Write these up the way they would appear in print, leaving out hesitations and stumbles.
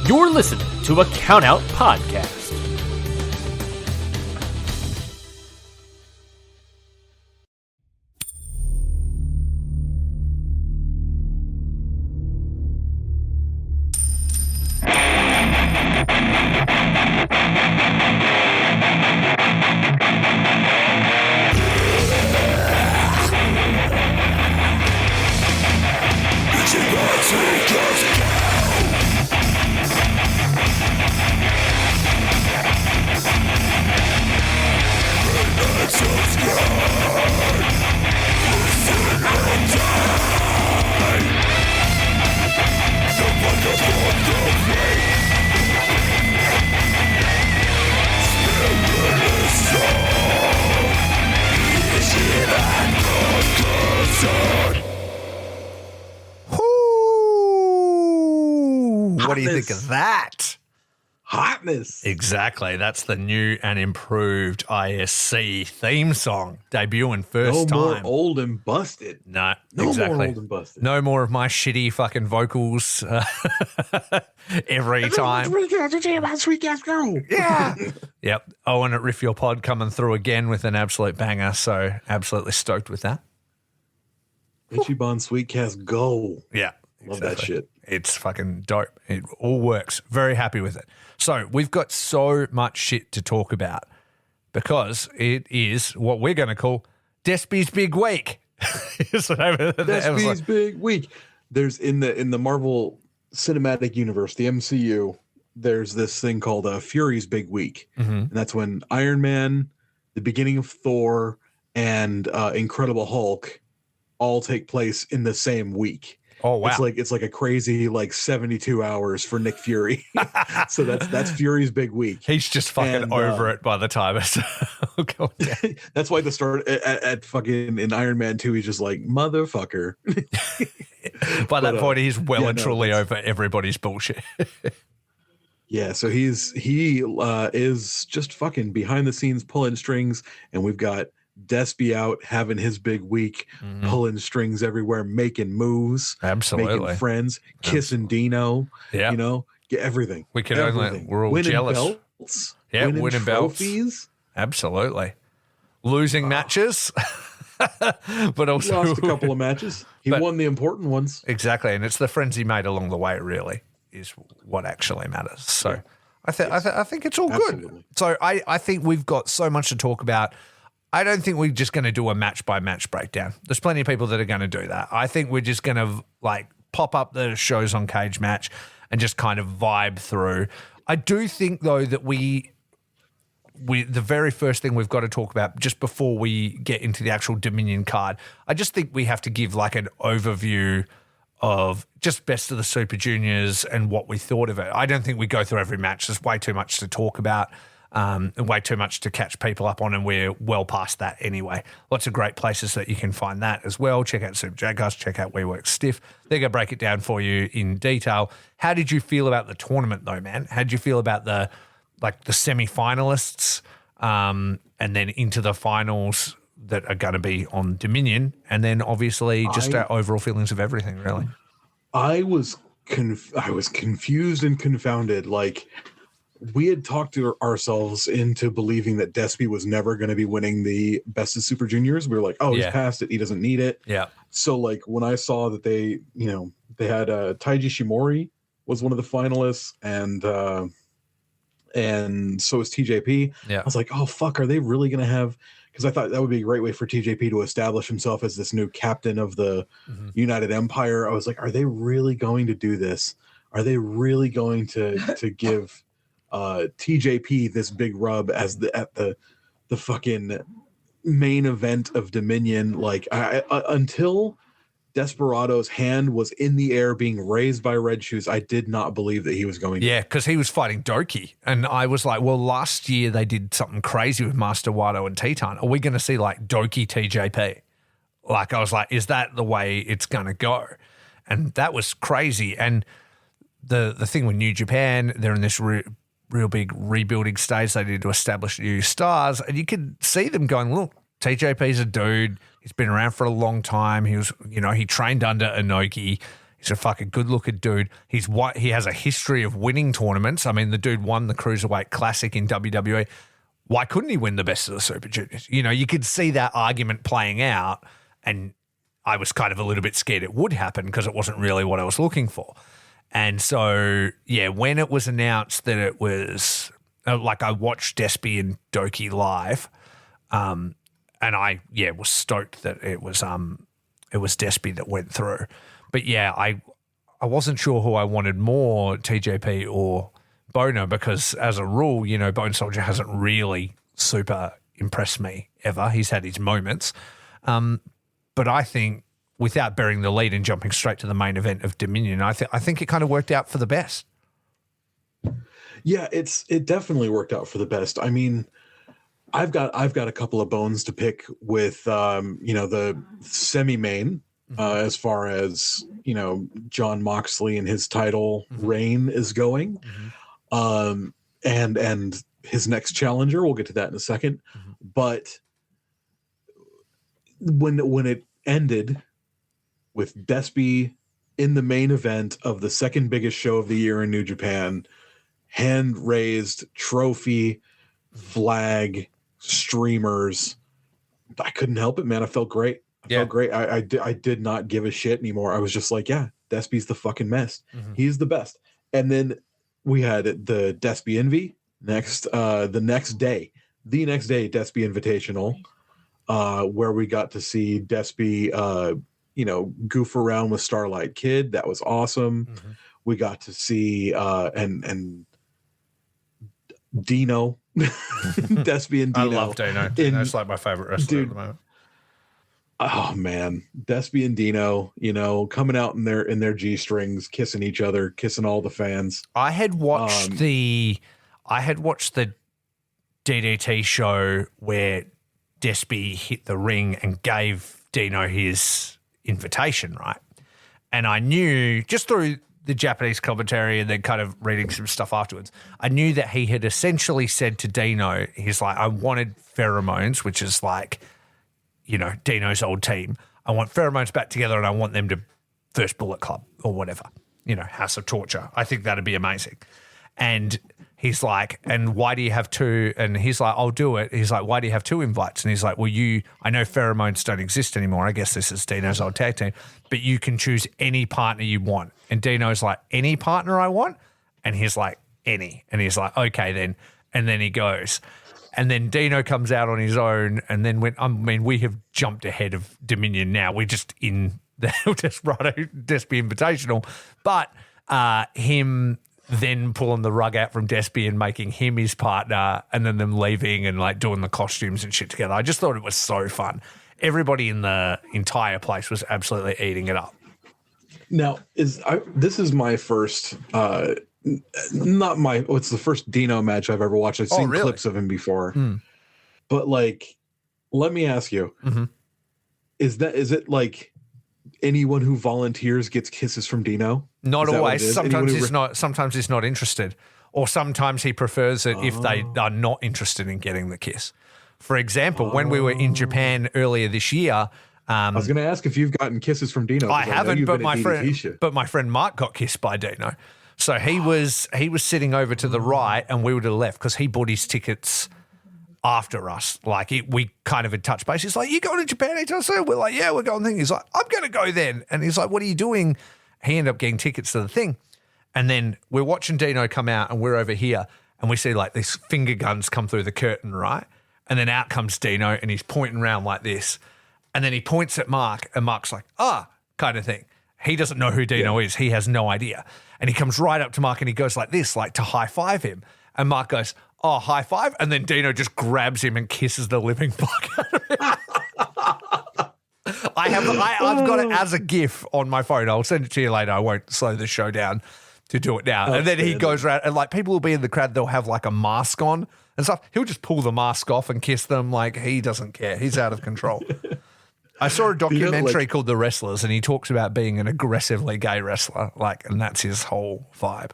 You're listening to a Countout Podcast. What do you think of that? Hotness. Exactly. That's the new and improved ISC theme song. Debuting first time. No more old and busted. No, No exactly. more old and busted. No more of my shitty fucking vocals every time. Yeah. Yep. Oh, and at Riff Your Pod coming through again with an absolute banger. So absolutely stoked with that. Ichiban Sweetcast, go. Yeah. Love that shit. It's fucking dope. It all works. Very happy with it. So we've got so much shit to talk about because it is what we're going to call Despe's Big Week. Despe's Big Week. There's in the Marvel Cinematic Universe, the MCU, there's this thing called Fury's Big Week. Mm-hmm. And that's when Iron Man, the beginning of Thor, and Incredible Hulk all take place in the same week. Oh wow! It's like a crazy 72 hours for Nick Fury. So that's Fury's big week. He's just fucking over it by the time it's going down. That's why the start at fucking in Iron Man 2, he's just like motherfucker. By that point, he's truly over everybody's bullshit. Yeah, so he is just fucking behind the scenes pulling strings, and we've got Despe out having his big week, pulling strings everywhere, making moves, absolutely, making friends, kissing Dino, get everything. We could only, we're all winning jealous. Belts, yeah, winning trophies. Belts. Absolutely. Losing matches, but also lost a couple of matches. He won the important ones. Exactly, and it's the friends he made along the way really is what actually matters. So yeah. I think it's all Absolutely. Good. So I think we've got so much to talk about. I don't think we're just going to do a match-by-match breakdown. There's plenty of people that are going to do that. I think we're just going to pop up the shows on Cage Match and just kind of vibe through. I do think, though, that we the very first thing we've got to talk about just before we get into the actual Dominion card, I just think we have to give an overview of just Best of the Super Juniors and what we thought of it. I don't think we go through every match. There's way too much to talk about. And way too much to catch people up on, and we're well past that anyway. Lots of great places that you can find that as well. Check out Super Jackass, check out We Work Stiff. They're going to break it down for you in detail. How did you feel about the tournament, though, man? How did you feel about the semi-finalists and then into the finals that are going to be on Dominion, and then obviously just our overall feelings of everything, really? I was confused and confounded. We had talked to ourselves into believing that Despe was never going to be winning the Best of Super Juniors. We were like, he's past it. He doesn't need it. Yeah. So when I saw that they had Taiji Shimori was one of the finalists, and so was TJP. Yeah. I was like, oh fuck, are they really going to have? Because I thought that would be a great way for TJP to establish himself as this new captain of the United Empire. I was like, are they really going to do this? Are they really going to give TJP this big rub as the fucking main event of Dominion? Until Desperado's hand was in the air being raised by Red Shoes, I did not believe that he was going to. Yeah, because he was fighting Doki, and I was like, well, last year they did something crazy with Master Wado and Teton. Are we going to see Doki TJP? I was like, is that the way it's going to go? And that was crazy. And the thing with New Japan, they're in this real big rebuilding stage. They need to establish new stars, and you could see them going, look, TJP's a dude. He's been around for a long time. He was, he trained under Inoki. He's a fucking good-looking dude. He has a history of winning tournaments. I mean, the dude won the Cruiserweight Classic in WWE. Why couldn't he win the best of the Super Juniors? You know, you could see that argument playing out, and I was kind of a little bit scared it would happen because it wasn't really what I was looking for. And so, yeah, when it was announced that it was like I watched Despe and Doki live, and I was stoked that it was Despe that went through. But yeah, I wasn't sure who I wanted more, TJP or Boner, because as a rule, you know, Bone Soldier hasn't really super impressed me ever. He's had his moments. But I think without burying the lead and jumping straight to the main event of Dominion, I think it kind of worked out for the best. Yeah, it definitely worked out for the best. I mean, I've got a couple of bones to pick with the semi-main as far as, you know, Jon Moxley and his title reign is going. And his next challenger, we'll get to that in a second. But when it ended with Despe in the main event of the second biggest show of the year in New Japan, hand raised, trophy, flag, streamers, I couldn't help it, man. I felt great. I felt great. I did not give a shit anymore. I was just like, yeah, Despe's the fucking best. He's the best. And then we had the Despe Envy the next day, Despe Invitational, where we got to see Despe, goof around with Starlight Kid. That was awesome. We got to see and Dino, Despe and Dino. I love Dino. Dino's like my favorite wrestler at the moment. Oh man, Despe and Dino, you know, coming out in their G-strings, kissing each other, kissing all the fans. I had watched the DDT show where Despe hit the ring and gave Dino his invitation, right? And I knew just through the Japanese commentary and then kind of reading some stuff afterwards, I knew that he had essentially said to Dino, he's like, I wanted Pheromones, which is like, you know, Dino's old team. I want Pheromones back together and I want them to First Bullet Club or whatever, you know, House of Torture. I think that'd be amazing. And he's like, and why do you have two? And he's like, I'll do it. He's like, why do you have two invites? And he's like, well, I know Pheromones don't exist anymore. I guess this is Dino's old tag team, but you can choose any partner you want. And Dino's like, any partner I want? And he's like, any. And he's like, okay then. And then he goes. And then Dino comes out on his own. And then we have jumped ahead of Dominion now. We're just in the Desperado Despe Invitational. But him then pulling the rug out from Despe and making him his partner and then them leaving and like doing the costumes and shit together. I just thought it was so fun. Everybody in the entire place was absolutely eating it up. Now, this is my first it's the first Dino match I've ever watched. I've seen clips of him before. But like, let me ask you, is it like anyone who volunteers gets kisses from Dino? Not always. Sometimes he's not. Sometimes he's not interested, or sometimes he prefers it if they are not interested in getting the kiss. For example, when we were in Japan earlier this year, I was going to ask if you've gotten kisses from Dino. I haven't, but my friend Mark got kissed by Dino. So he was sitting over to the right, and we would have left because he bought his tickets after us. Like we kind of had touched base. He's like, "You going to Japan anytime soon?" We're like, "Yeah, we're going." He's like, "I'm going to go then," and he's like, "What are you doing?" He ended up getting tickets to the thing, and then we're watching Dino come out, and we're over here, and we see like these finger guns come through the curtain, right? And then out comes Dino, and he's pointing around like this, and then he points at Mark, and Mark's like, kind of thing. He doesn't know who Dino is. He has no idea. And he comes right up to Mark and he goes like this, like to high five him. And Mark goes, oh, high five. And then Dino just grabs him and kisses the living fuck out of him. I've got it as a GIF on my phone. I'll send it to you later. I won't slow the show down to do it now. And then he goes around and like people will be in the crowd. They'll have like a mask on and stuff. He'll just pull the mask off and kiss them. Like he doesn't care. He's out of control. I saw a documentary called The Wrestlers, and he talks about being an aggressively gay wrestler, and that's his whole vibe.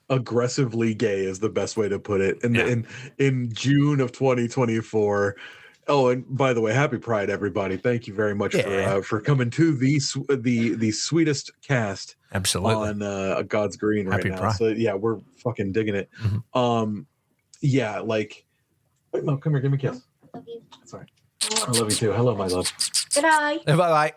Aggressively gay is the best way to put it. And in June of 2024, Oh, and by the way, happy Pride, everybody! Thank you very much for coming to the sweetest cast. Absolutely. On God's Green right Happy now. Pride. So yeah, we're fucking digging it. Yeah, like, wait, no, come here, give me a kiss. Love you. Sorry, I love you too. Hello, my love. Good night. Bye.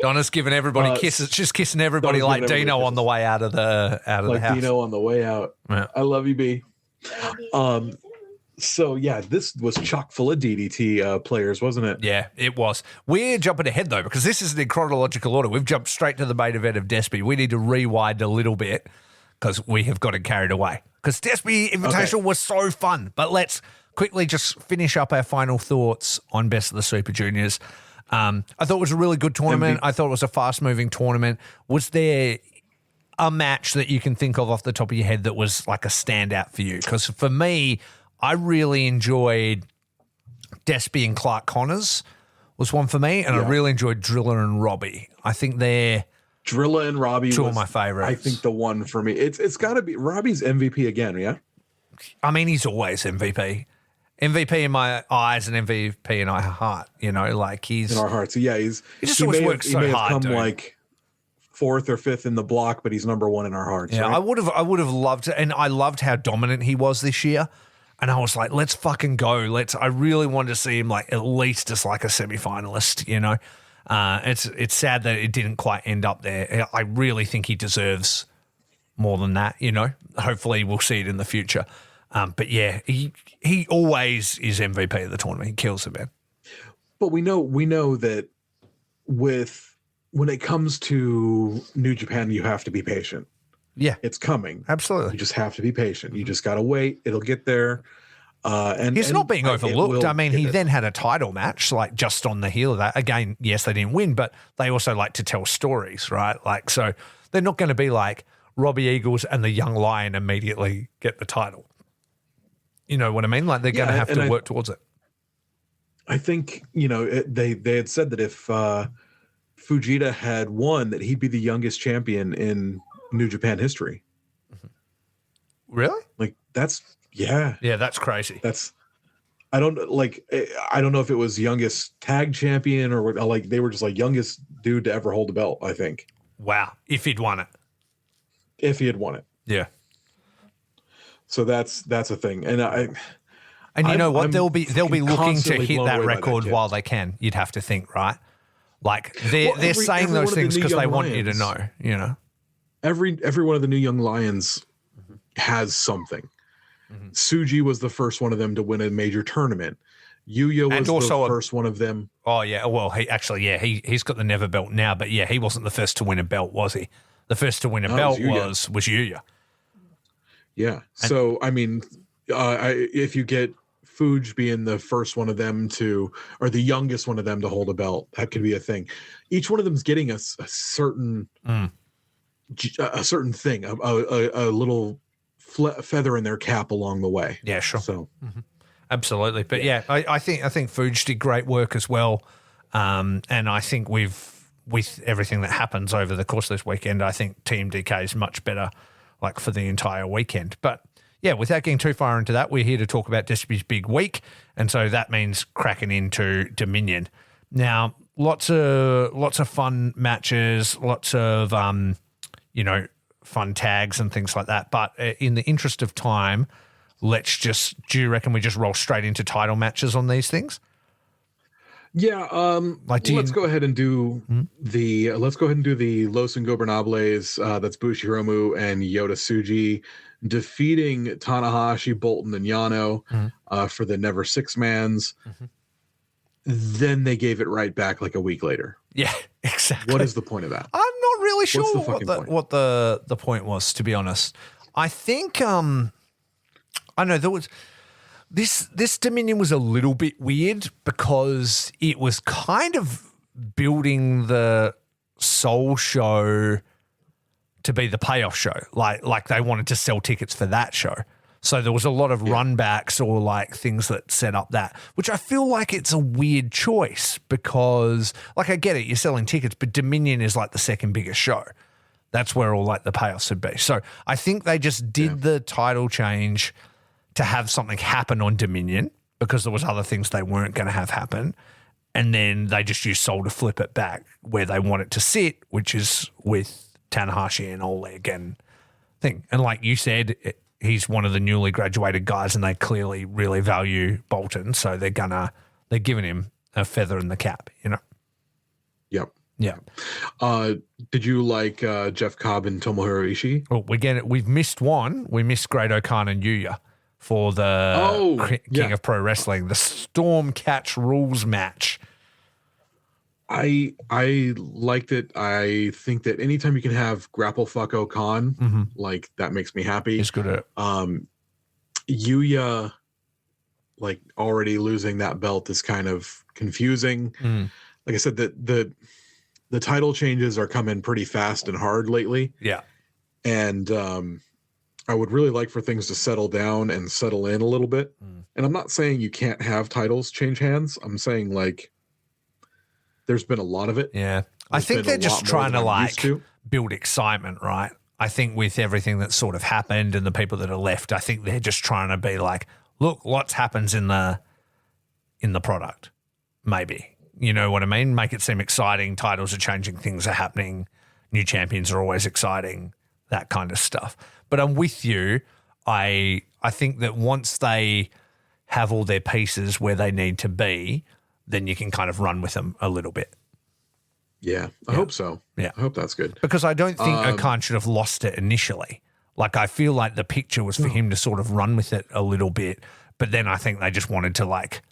Donna's giving everybody kisses. She's kissing everybody Donna's like giving Dino everybody on the way out of the Like house. Dino on the way out. Yeah. I love you, B. Love you. So yeah, this was chock full of DDT players, wasn't it? Yeah, it was. We're jumping ahead though because this isn't in chronological order. We've jumped straight to the main event of Despe. We need to rewind a little bit because we have gotten carried away. Because Despe Invitational was so fun. But let's quickly just finish up our final thoughts on Best of the Super Juniors. I thought it was a really good tournament. I thought it was a fast-moving tournament. Was there a match that you can think of off the top of your head that was like a standout for you? Because for me, I really enjoyed Despe and Clark Connors was one for me, and I really enjoyed Driller and Robbie. I think they're Drilla and Robbie two of my favorites. I think the one for me. It's got to be Robbie's MVP again, yeah? I mean, he's always MVP. MVP in my eyes and MVP in our heart, you know, like he's in our hearts. So yeah, he just always works so he may hard, have come dude. like 4th or 5th in the block, but he's number 1 in our hearts. Yeah, right? I would have loved it, and I loved how dominant he was this year. And I was like, let's fucking go. I really wanted to see him like at least as like a semi-finalist, you know. It's sad that it didn't quite end up there. I really think he deserves more than that, you know. Hopefully we'll see it in the future. But yeah, he always is MVP of the tournament. He kills it, man. But we know that when it comes to New Japan, you have to be patient. Yeah, It's coming. absolutely. You just have to be patient. You just got to wait. It'll get there. He's not being overlooked. I mean, he then then had a title match, like just on the heel of that. Again, yes, they didn't win, but they also like to tell stories, right? Like, so they're not going to be like Robbie Eagles and the Young Lion immediately get the title. You know what I mean? Like, they're going to have to work towards it. I think, they had said that if Fujita had won, that he'd be the youngest champion in New Japan history. Really? Like, yeah, that's crazy. I don't know if it was youngest tag champion or like they were just like youngest dude to ever hold a belt, I think. Wow. If he'd won it. If he had won it. Yeah. So that's a thing. And you know what? They'll be looking to constantly hit blown that away by record that, while they can. You'd have to think, right? Like they're saying every those one of the things new because they Young want you to Lions- know, you know. Every one of the new Young Lions has something. Suji was the first one of them to win a major tournament. Yuya was also the first one of them. Oh yeah, well he's got the Never belt now, but yeah, he wasn't the first to win a belt, was he? The first to win a belt was Yuya. Yeah. So I mean, if you get Fuji being the first one of them or the youngest one of them to hold a belt, that could be a thing. Each one of them's getting a certain a certain thing, a little feather in their cap along the way. Yeah, sure. So absolutely, but yeah, I think Fuji did great work as well, and I think with everything that happens over the course of this weekend, I think Team DK is much better, like for the entire weekend. But yeah, without getting too far into that, we're here to talk about Despe's big week, and so that means cracking into Dominion. Now, lots of fun matches, lots of fun tags and things like that. But in the interest of time, do you reckon we just roll straight into title matches on these things? Yeah, let's go ahead and do the Los Ingobernables. That's Bushiromu and Yota Tsuji defeating Tanahashi, Bolton, and Yano for the Never Six Mans. Then they gave it right back like a week later. Yeah, exactly. What is the point of that? I'm not really sure what the point was, to be honest. I think I know there was this Dominion was a little bit weird because it was kind of building the Soul show to be the payoff show. Like they wanted to sell tickets for that show. So there was a lot of runbacks or like things that set up that, which I feel like it's a weird choice because, like, I get it, you're selling tickets, but Dominion is like the second biggest show. That's where all like the payoffs would be. So I think they just did the title change to have something happen on Dominion because there was other things they weren't going to have happen. And then they just used Soul to flip it back where they want it to sit, which is with Tanahashi and Oleg and thing. And like you said, he's one of the newly graduated guys and they clearly really value Bolton. So they're giving him a feather in the cap, you know? Yep. Yeah. Did you like Jeff Cobb and Tomohiro Ishii? Oh, we've missed one. We missed Great O'Khan and Yuya for the King of Pro Wrestling, the Storm Catch Rules match. I liked it. I think that anytime you can have Grapple Fuck O'Khan, like that makes me happy. He's good at it. Yuya, like already losing that belt is kind of confusing. Like I said, the title changes are coming pretty fast and hard lately. Yeah. And I would really like for things to settle down and settle in a little bit. And I'm not saying you can't have titles change hands. I'm saying like there's been a lot of it. Yeah. I think they're just trying to like build excitement, right? I think with everything that's sort of happened and the people that are left, I think they're just trying to be like, look, lots happens in the product. Maybe. You know what I mean? Make it seem exciting. Titles are changing. Things are happening. New champions are always exciting. That kind of stuff. But I'm with you. I think that once they have all their pieces where they need to be, then you can kind of run with them a little bit. Yeah, I hope so. Yeah. I hope that's good. Because I don't think O'Khan should have lost it initially. Like, I feel like the picture was for him to sort of run with it a little bit, but then I think they just wanted to, like,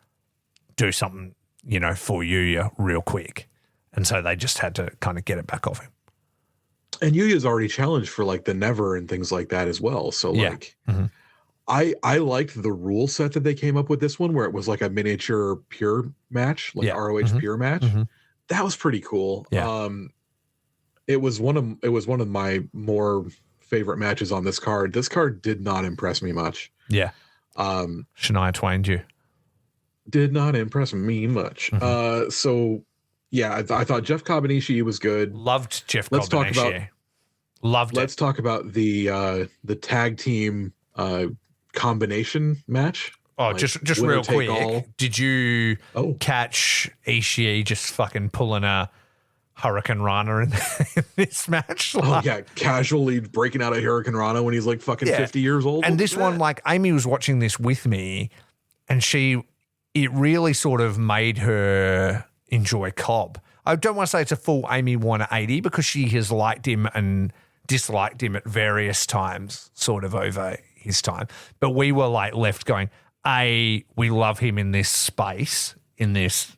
do something, you know, for Yuya real quick. And so they just had to kind of get it back off him. And Yuya's already challenged for, like, the Never and things like that as well. So, like, I liked the rule set that they came up with this one where it was like a miniature pure match, like ROH pure match. That was pretty cool. Yeah. It was one of my more favorite matches on this card. This card did not impress me much. Yeah. Shania Twain, you did not impress me much. So yeah, I thought Jeff Cobb and Ishii was good. Loved Jeff Cobb and Ishii. Loved it. Let's talk about the tag team combination match. Oh, like just real quick. Did you catch Ishii just fucking pulling a Hurricane Rana in this match? Oh, yeah. Casually breaking out a Hurricane Rana when he's like fucking 50 years old. And this one, like, Amy was watching this with me and it really sort of made her enjoy Cobb. I don't want to say it's a full Amy 180 because she has liked him and disliked him at various times sort of over his time. But we were like left going, we love him in this space, in this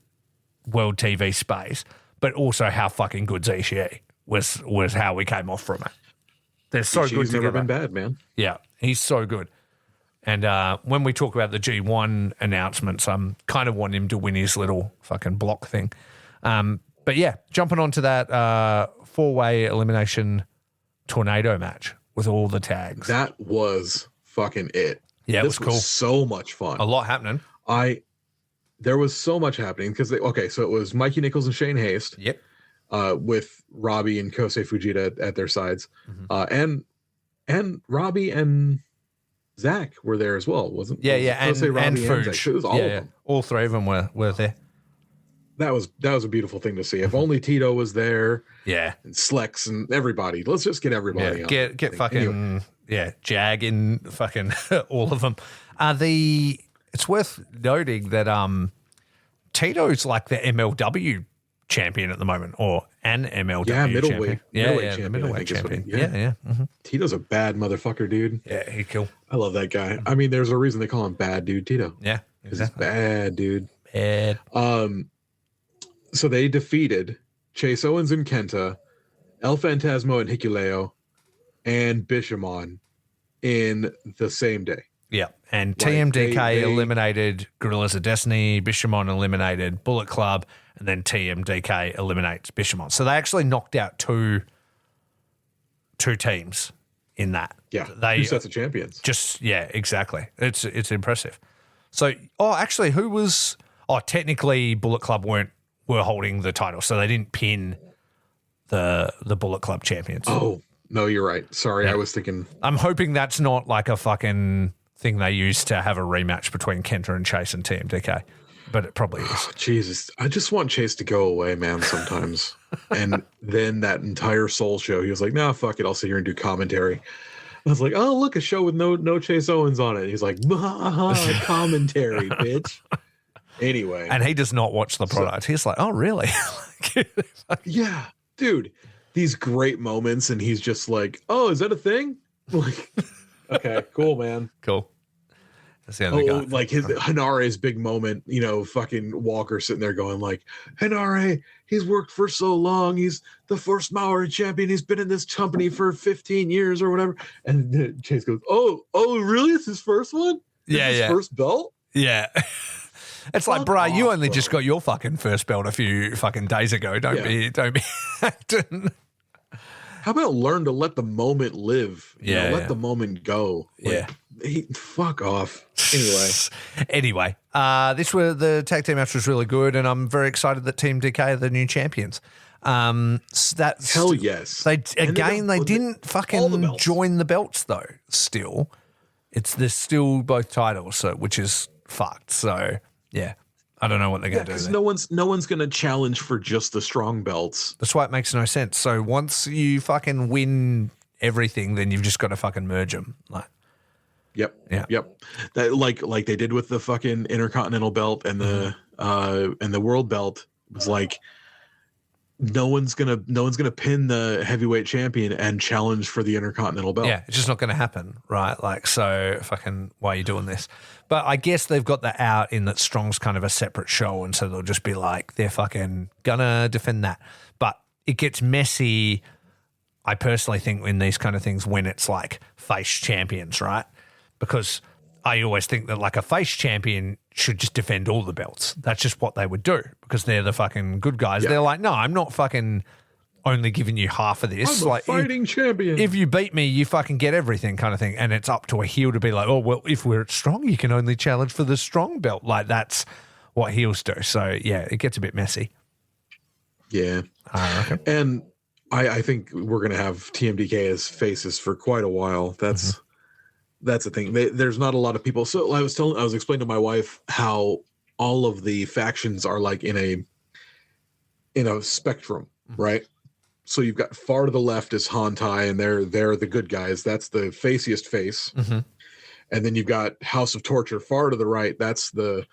world TV space, but also how fucking good Ishii was how we came off from it. They're so good together. He's never been bad, man. Yeah, he's so good. And when we talk about the G1 announcements, I'm kind of wanting him to win his little fucking block thing. But yeah, jumping onto that 4-way elimination tornado match with all the tags. That was fucking it. Yeah, this it was cool. So much fun. A lot happening. There was so much happening because so it was Mikey Nichols and Shane Haste. Yep. With Robbie and Kosei Fujita at their sides. And Robbie and Zach were there as well, wasn't? Yeah, yeah, Kosei, and Robbie, Fuj. And Zach. It was all of them. All three of them were there. That was a beautiful thing to see. If only Tito was there. Yeah. And Slex and everybody. Let's just get everybody on. Get fucking Jag in fucking all of them. It's worth noting that Tito's like the MLW champion at the moment, or an MLW middleweight. champion. Middleweight champion. Yeah. Tito's a bad motherfucker, dude. Yeah, he's cool. I love that guy. I mean, there's a reason they call him Bad Dude Tito. Yeah, exactly. He's bad, dude. Bad. So they defeated Chase Owens and Kenta, El Phantasmo and Hikuleo, and Bishamon in the same day. Yeah, and TMDK eliminated Gorillas of Destiny, Bishamon eliminated Bullet Club, and then TMDK eliminates Bishamon. So they actually knocked out two teams in that. Yeah, two sets of champions. Exactly. It's impressive. So, actually, who was? Technically, Bullet Club were holding the title, so they didn't pin the Bullet Club champions. Oh no, you're right. Sorry, I was thinking. I'm hoping that's not like a fucking thing they use to have a rematch between Kenta and Chase and TMDK, but it probably is. Jesus, I just want Chase to go away, man, sometimes. And then that entire Soul show, he was like, nah, fuck it, I'll sit here and do commentary. I was like, oh, look, a show with no Chase Owens on it. He's like, commentary, bitch. Anyway. And he does not watch the product. He's like, oh, really? Yeah, dude, these great moments. And he's just like, oh, is that a thing? Like, okay, cool, man. Cool. That's the other guy. Like Hanare's big moment, fucking Walker sitting there going like, Hanare, he's worked for so long. He's the first Maori champion. He's been in this company for 15 years or whatever. And then Chase goes, oh, really? It's his first one? His first belt? Yeah. It's like, bro, you only just got your fucking first belt a few fucking days ago. Don't be acting. How about learn to let the moment live? Let the moment go. Yeah. Fuck off. Anyway, the tag team match was really good, and I'm very excited that Team DK are the new champions. That's hell yes. They didn't fucking join the belts though. Still, there's still both titles, so which is fucked. So yeah. I don't know what they're going to do. Because no one's going to challenge for just the strong belts. That's why it makes no sense. So once you fucking win everything, then you've just got to fucking merge them. Like, yep. That like they did with the fucking Intercontinental belt and the World belt. It was like no one's gonna pin the heavyweight champion and challenge for the Intercontinental belt. Yeah, it's just not going to happen, right? Like, so fucking why are you doing this? But I guess they've got that out in that Strong's kind of a separate show, and so they'll just be like, they're fucking gonna defend that. But it gets messy, I personally think, in these kind of things when it's like face champions, right? Because I always think that like a face champion should just defend all the belts. That's just what they would do because they're the fucking good guys. Yeah. They're like, no, I'm not fucking only giving you half of this. I'm a fighting champion. If you beat me, you fucking get everything kind of thing. And it's up to a heel to be like, oh, well, if we're strong, you can only challenge for the strong belt. Like that's what heels do. So yeah, it gets a bit messy. Yeah. Okay. And I think we're going to have TMDK as faces for quite a while. That's the thing. There's not a lot of people. So I was explaining to my wife how all of the factions are like in a spectrum, right? So you've got far to the left is Hantai, and they're the good guys. That's the faciest face. Mm-hmm. And then you've got House of Torture far to the right. That's the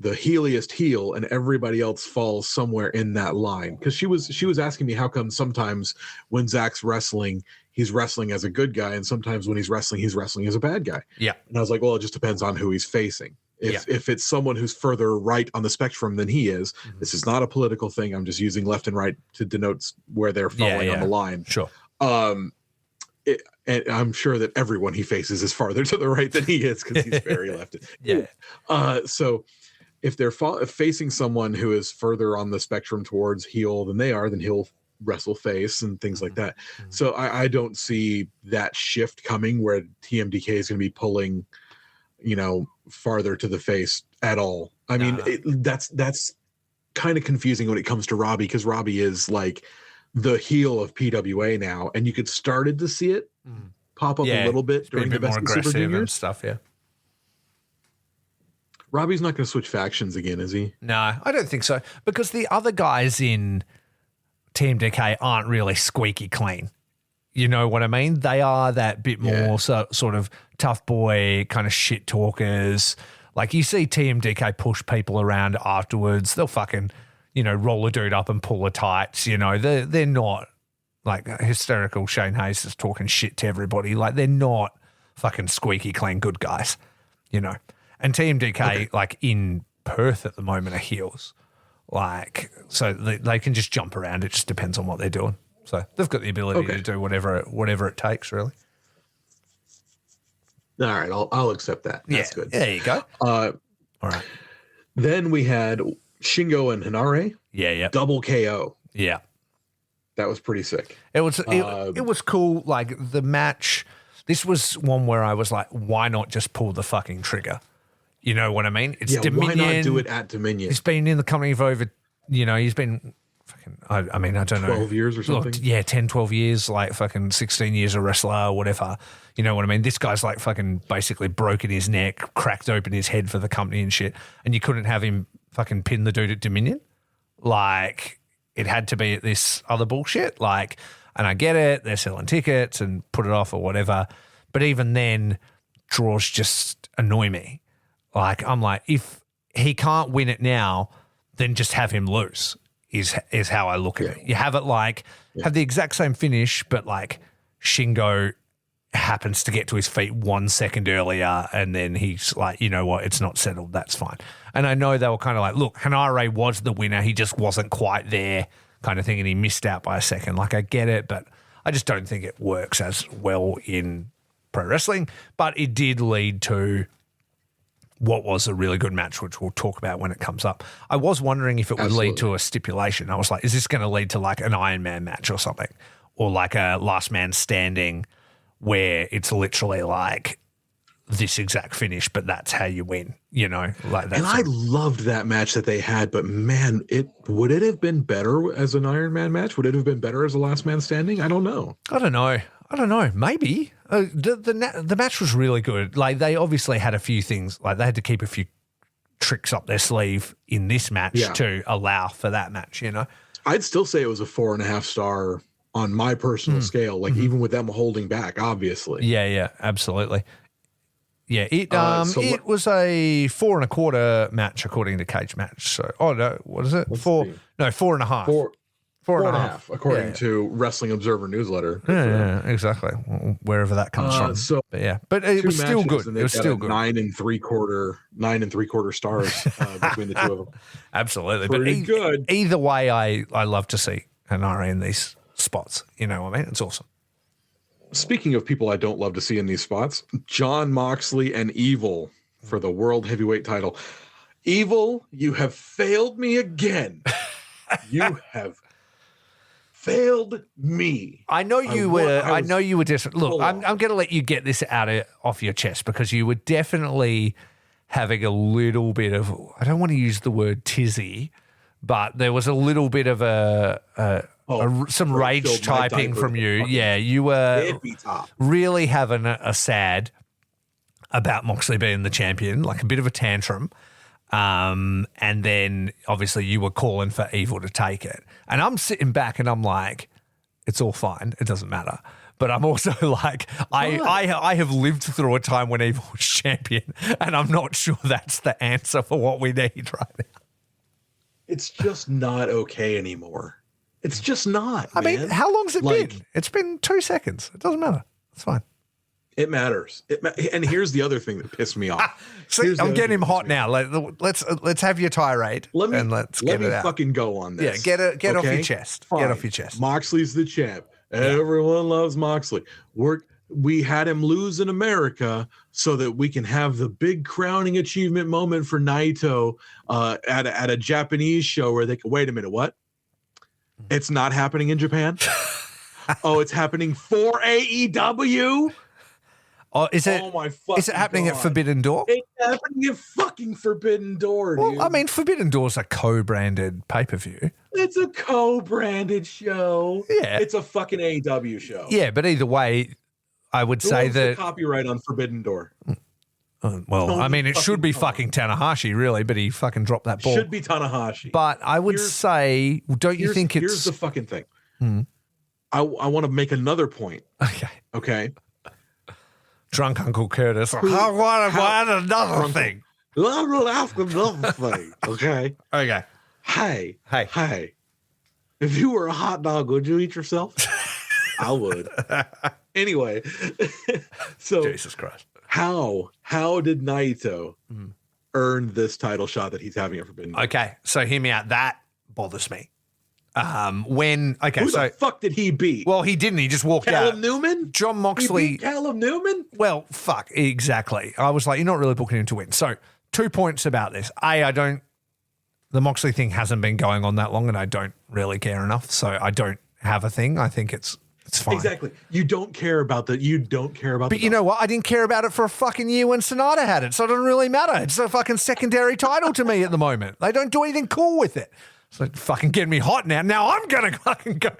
heeliest heel, and everybody else falls somewhere in that line. Because she was asking me how come sometimes when Zach's wrestling, he's wrestling as a good guy, and sometimes when he's wrestling as a bad guy. Yeah. And I was like, well, it just depends on who he's facing. If it's someone who's further right on the spectrum than he is, this is not a political thing. I'm just using left and right to denote where they're falling on the line. Sure. And I'm sure that everyone he faces is farther to the right than he is because he's very left. Yeah. So if they're facing someone who is further on the spectrum towards heel than they are, then he'll wrestle face and things like that. So I don't see that shift coming where TMDK is going to be pulling, farther to the face at all. I mean, that's kind of confusing when it comes to Robbie, because Robbie is like the heel of PWA now, and you could started to see it pop up a little bit during the Best of Super Juniors and stuff. Yeah. Robbie's not going to switch factions again, is he? No, I don't think so, because the other guys in Team DK aren't really squeaky clean. You know what I mean? They are that bit more sort of tough boy kind of shit talkers. Like you see TMDK push people around afterwards. They'll fucking, roll a dude up and pull a tights. They're not like hysterical Shane Hayes is talking shit to everybody. Like they're not fucking squeaky clean good guys, And TMDK, like in Perth at the moment, are heels. Like, so they can just jump around. It just depends on what they're doing. So they've got the ability to do whatever it takes, really. All right, I'll accept that. That's good. There you go. All right. Then we had Shingo and Hanare. Yeah. Double KO. Yeah. That was pretty sick. It was cool. Like the match, this was one where I was like, why not just pull the fucking trigger? You know what I mean? It's Dominion. Why not do it at Dominion? He's been in the company for over, he's been I mean, I don't know. 12 years or something? Look, yeah, 10, 12 years, like fucking 16 years a wrestler or whatever. You know what I mean? This guy's like fucking basically broken his neck, cracked open his head for the company and shit. And you couldn't have him fucking pin the dude at Dominion? Like, it had to be at this other bullshit. Like, and I get it. They're selling tickets and put it off or whatever. But even then, draws just annoy me. Like, I'm like, if he can't win it now, then just have him lose is how I look at it. You have it like, have the exact same finish, but like Shingo happens to get to his feet 1 second earlier and then he's like, you know what, it's not settled, that's fine. And I know they were kind of like, look, Hanare was the winner, he just wasn't quite there kind of thing and he missed out by a second. Like, I get it, but I just don't think it works as well in pro wrestling. But it did lead to what was a really good match, which we'll talk about when it comes up. I was wondering if it would lead to a stipulation. I was like, is this going to lead to like an Iron Man match or something? Or like a last man standing where it's literally like this exact finish, but that's how you win, you know? Like that. And I loved that match that they had, but man, would it have been better as an Iron Man match? Would it have been better as a last man standing? I don't know. I don't know. Maybe. The match was really good. Like, they obviously had a few things. Like, they had to keep a few tricks up their sleeve in this match to allow for that match, you know? I'd still say it was a 4.5 star on my personal scale, like even with them holding back, obviously. Yeah, absolutely. Yeah, it was a 4.25 match according to Cage Match. So, what is it? 4.5. 4.5, according to Wrestling Observer newsletter. Yeah, exactly. Wherever that comes from. But it was still good. It was still good. 9 3/4 stars between the two of them. Absolutely. Pretty good. Either way, I love to see Hanare in these spots. You know what I mean? It's awesome. Speaking of people I don't love to see in these spots, Jon Moxley and Evil for the World Heavyweight title. Evil, you have failed me again. You have failed me. I know you were just look. I'm going to let you get this off your chest because you were definitely having a little bit of. I don't want to use the word tizzy, but there was a little bit of some rage typing from you. Yeah, you were really having a sad about Moxley being the champion, like a bit of a tantrum. And then obviously you were calling for Evil to take it. And I'm sitting back and I'm like, it's all fine. It doesn't matter. But I'm also like, I have lived through a time when Evil was champion and I'm not sure that's the answer for what we need right now. It's just not okay anymore. It's just not. I mean, how long's it been? It's been 2 seconds. It doesn't matter. It's fine. It matters. And here's the other thing that pissed me off. See, I'm getting him hot now. Let's have your tirade. Let me fucking go on this. Yeah, get off your chest. Fine. Get off your chest. Moxley's the champ. Everyone loves Moxley. We had him lose in America so that we can have the big crowning achievement moment for Naito at a Japanese show where they can wait a minute. What? It's not happening in Japan. Oh, it's happening for AEW. Oh, is it happening at Forbidden Door? It's happening at fucking Forbidden Door, dude. Well, I mean, Forbidden Door's a co-branded pay-per-view. It's a co-branded show. Yeah. It's a fucking AEW show. Yeah, but either way, I would say that the copyright on Forbidden Door. Well, I mean, it should be fucking Tanahashi, really, but he fucking dropped that ball. Should be Tanahashi. But I would say, don't you think it's... Here's the fucking thing. I want to make another point. Okay. Drunk Uncle Curtis. I want another thing. I'll ask another thing. Okay. Hey. If you were a hot dog, would you eat yourself? I would. Anyway. So Jesus Christ. How did Naito earn this title shot that he's having at Forbidden Door? Okay. So hear me out. That bothers me. Who the fuck did he beat? Well, he didn't. He just walked out. Callum Newman? John Moxley. He beat Callum Newman? Well, fuck. Exactly. I was like, you're not really booking him to win. So 2 points about this. The Moxley thing hasn't been going on that long and I don't really care enough. So I don't have a thing. I think it's fine. Exactly. You don't care about But you know what? I didn't care about it for a fucking year when Sonata had it. So it doesn't really matter. It's a fucking secondary title to me at the moment. They don't do anything cool with it. It's like fucking getting me hot now. Now I'm going to fucking go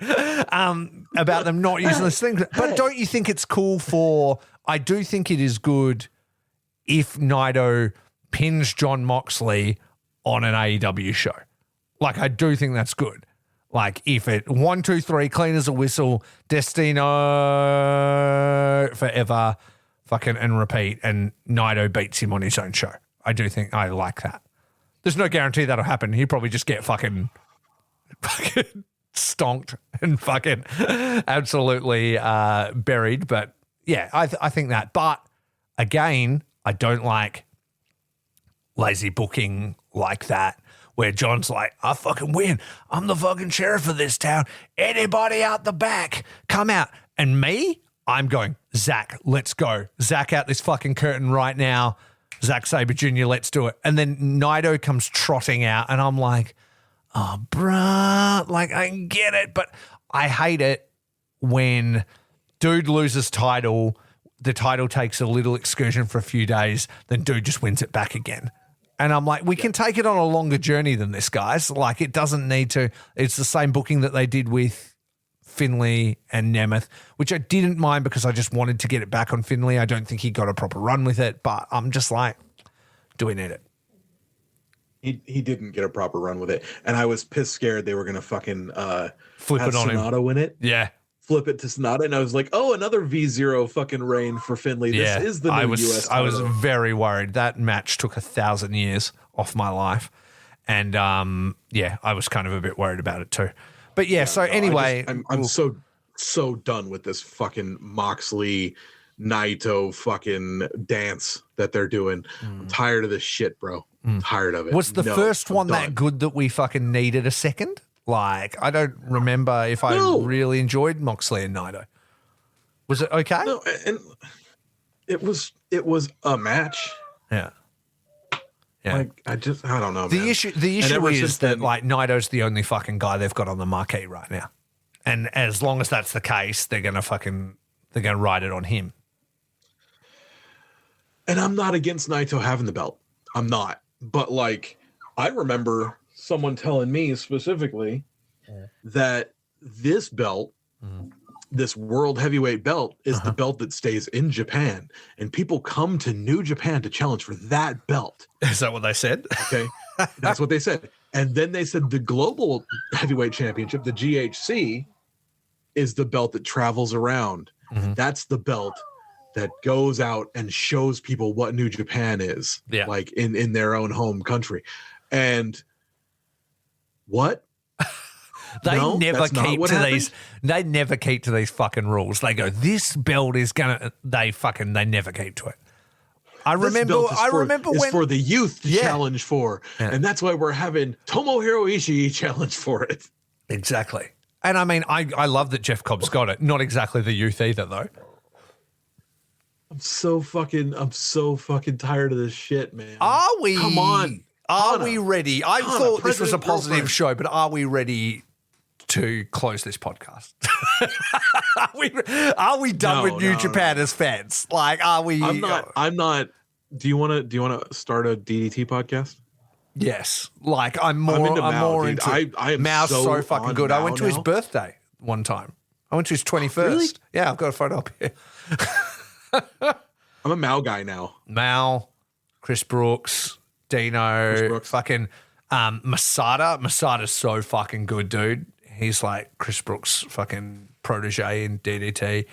about them not using this thing. But don't you think it's cool I do think it is good if Naito pins Jon Moxley on an AEW show. Like, I do think that's good. Like, if it 1, 2, 3, clean as a whistle, Destino forever, fucking and repeat, and Naito beats him on his own show. I do think I like that. There's no guarantee that'll happen. He'll probably just get fucking stonked and fucking absolutely buried. But yeah, I think that. But again, I don't like lazy booking like that, where John's like, I fucking win. I'm the fucking sheriff of this town. Anybody out the back, come out. And me, I'm going, Zach, let's go. Zach out this fucking curtain right now. Zack Sabre Jr., let's do it. And then Naito comes trotting out, and I'm like, oh, bruh, like, I get it. But I hate it when dude loses title, the title takes a little excursion for a few days, then dude just wins it back again. And I'm like, we can take it on a longer journey than this, guys. Like, it doesn't need to. It's the same booking that they did with Finlay and Nemeth, which I didn't mind because I just wanted to get it back on Finlay. I don't think he got a proper run with it, but I'm just like, do we need it? He didn't get a proper run with it. And I was pissed scared they were going to fucking flip it on Sonata win it. Yeah. Flip it to Sonata. And I was like, oh, another V0 fucking reign for Finlay. This is the new US title. I was very worried. That match took 1,000 years off my life. And yeah, I was kind of a bit worried about it too. But yeah, so anyway. I'm so done with this fucking Moxley Naito fucking dance that they're doing. I'm tired of this shit, bro. I'm tired of it. Was the first one that good that we fucking needed a second? Like, I don't remember if I really enjoyed Moxley and Naito. Was it okay? No, and it was a match. Yeah. Yeah. Like, I don't know. The issue is that like Naito's the only fucking guy they've got on the marquee right now. And as long as that's the case, they're gonna ride it on him. And I'm not against Naito having the belt. I'm not. But like, I remember someone telling me specifically that this belt, this world heavyweight belt, is the belt that stays in Japan. And people come to New Japan to challenge for that belt. Is that what they said? Okay. That's what they said. And then they said the global heavyweight championship, the GHC, is the belt that travels around. That's the belt that goes out and shows people what New Japan is, like in their own home country. And what? They never keep to these fucking rules. They go, this belt is they never keep to it. I remember when for the youth to challenge for. Yeah. And that's why we're having Tomohiro Ishii challenge for it. Exactly. And I mean, I love that Jeff Cobb's got it. Not exactly the youth either, though. I'm so fucking tired of this shit, man. Are we? Come on. Are we ready? I thought this was a positive show, but are we ready to close this podcast? Are we done with New Japan as fans? Like, are we? I'm not. Do you want to start a DDT podcast? Yes. Like, I'm more into I am Mao's so fucking good. I went to his now. birthday one time. I went to his 21st. Really? Yeah, I've got a photo up here. I'm a Mao guy now. Mao, Chris Brooks, Dino, fucking Masada. Masada's so fucking good, dude. He's like Chris Brooks' fucking protege in DDT.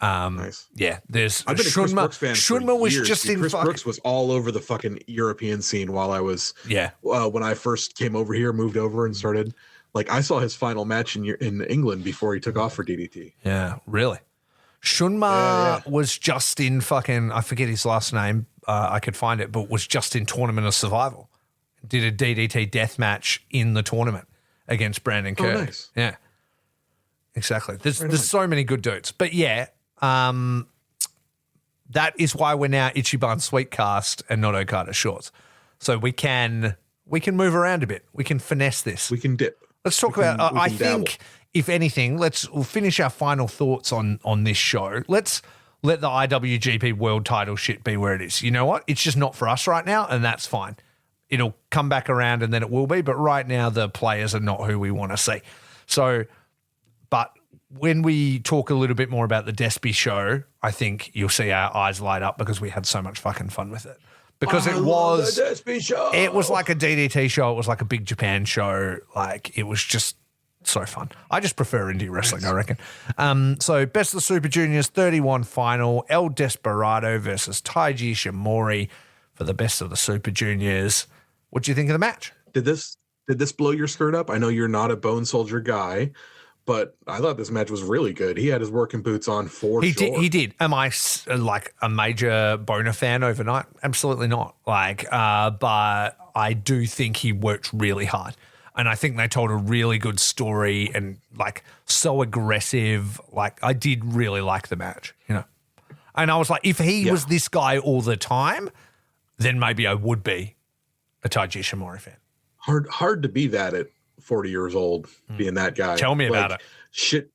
Nice. Yeah, there's I've been a Chris Brooks fan Shunma was years. just in Chris Brooks was all over the fucking European scene while I was when I first came over here, moved over and started. Like, I saw his final match in England before he took off for DDT. Yeah, really. Shunma was just in fucking, I forget his last name. I could find it, but was just in Tournament of Survival. Did a DDT death match in the tournament against Brandon Kirk. Oh, nice. Yeah, exactly. There's so many good dudes. But yeah, that is why we're now Ichiban Sweetcast and not Okada Shorts. So we can move around a bit. We can finesse this. We can dip. Let's talk about, I think, if anything, we'll finish our final thoughts on this show. Let's let the IWGP World title shit be where it is. You know what? It's just not for us right now, and that's fine. it'll come back around and then it will be. But right now, the players are not who we want to see. So, but when we talk a little bit more about the Despe show, I think you'll see our eyes light up because we had so much fucking fun with it. Because it was the Despe show. It was like a DDT show. It was like a Big Japan show. Like, it was just so fun. I just prefer indie wrestling, I reckon. So Best of the Super Juniors 31 final, El Desperado versus Taiji Ishimori for the Best of the Super Juniors. What do you think of the match? Did this blow your skirt up? I know you're not a Bone Soldier guy, but I thought this match was really good. He had his working boots on for sure. He did. Am I like a major Boner fan overnight? Absolutely not. Like, but I do think he worked really hard. And I think they told a really good story and like so aggressive. Like, I did really like the match, you know. And I was like, if he was this guy all the time, then maybe I would be a Taiji Ishimori fan. Hard to be that at 40 years old, being that guy. Tell me about it. Shit.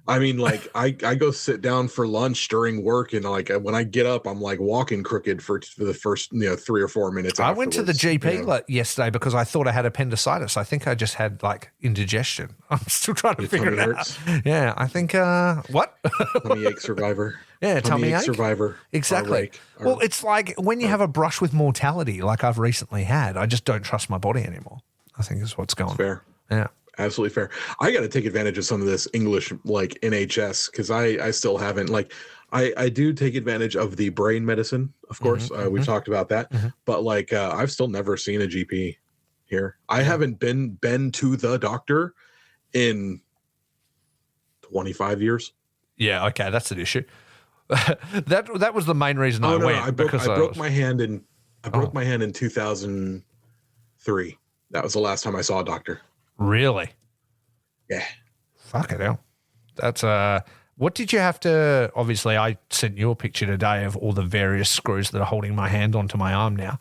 I mean, like, I go sit down for lunch during work, and like when I get up, I'm like walking crooked for the first 3 or 4 minutes. I went to the GP yesterday because I thought I had appendicitis. I think I just had like indigestion. I'm still trying to figure it out. Yeah, I think what? Tummy ache survivor. Yeah, tummy ache survivor. Exactly. Well, it's like when you have a brush with mortality, like I've recently had. I just don't trust my body anymore, I think is what's going on. Fair. Yeah. Absolutely fair. I got to take advantage of some of this English, like NHS, because I still haven't. Like, I do take advantage of the brain medicine, of course. We've talked about that, but like I've still never seen a GP here. I haven't been to the doctor in 25 years. Yeah. Okay, that's an issue. that was the main reason I went. I broke my hand in 2003. That was the last time I saw a doctor. Really? Yeah. Fuck it hell. That's what did you have to, obviously I sent you a picture today of all the various screws that are holding my hand onto my arm now.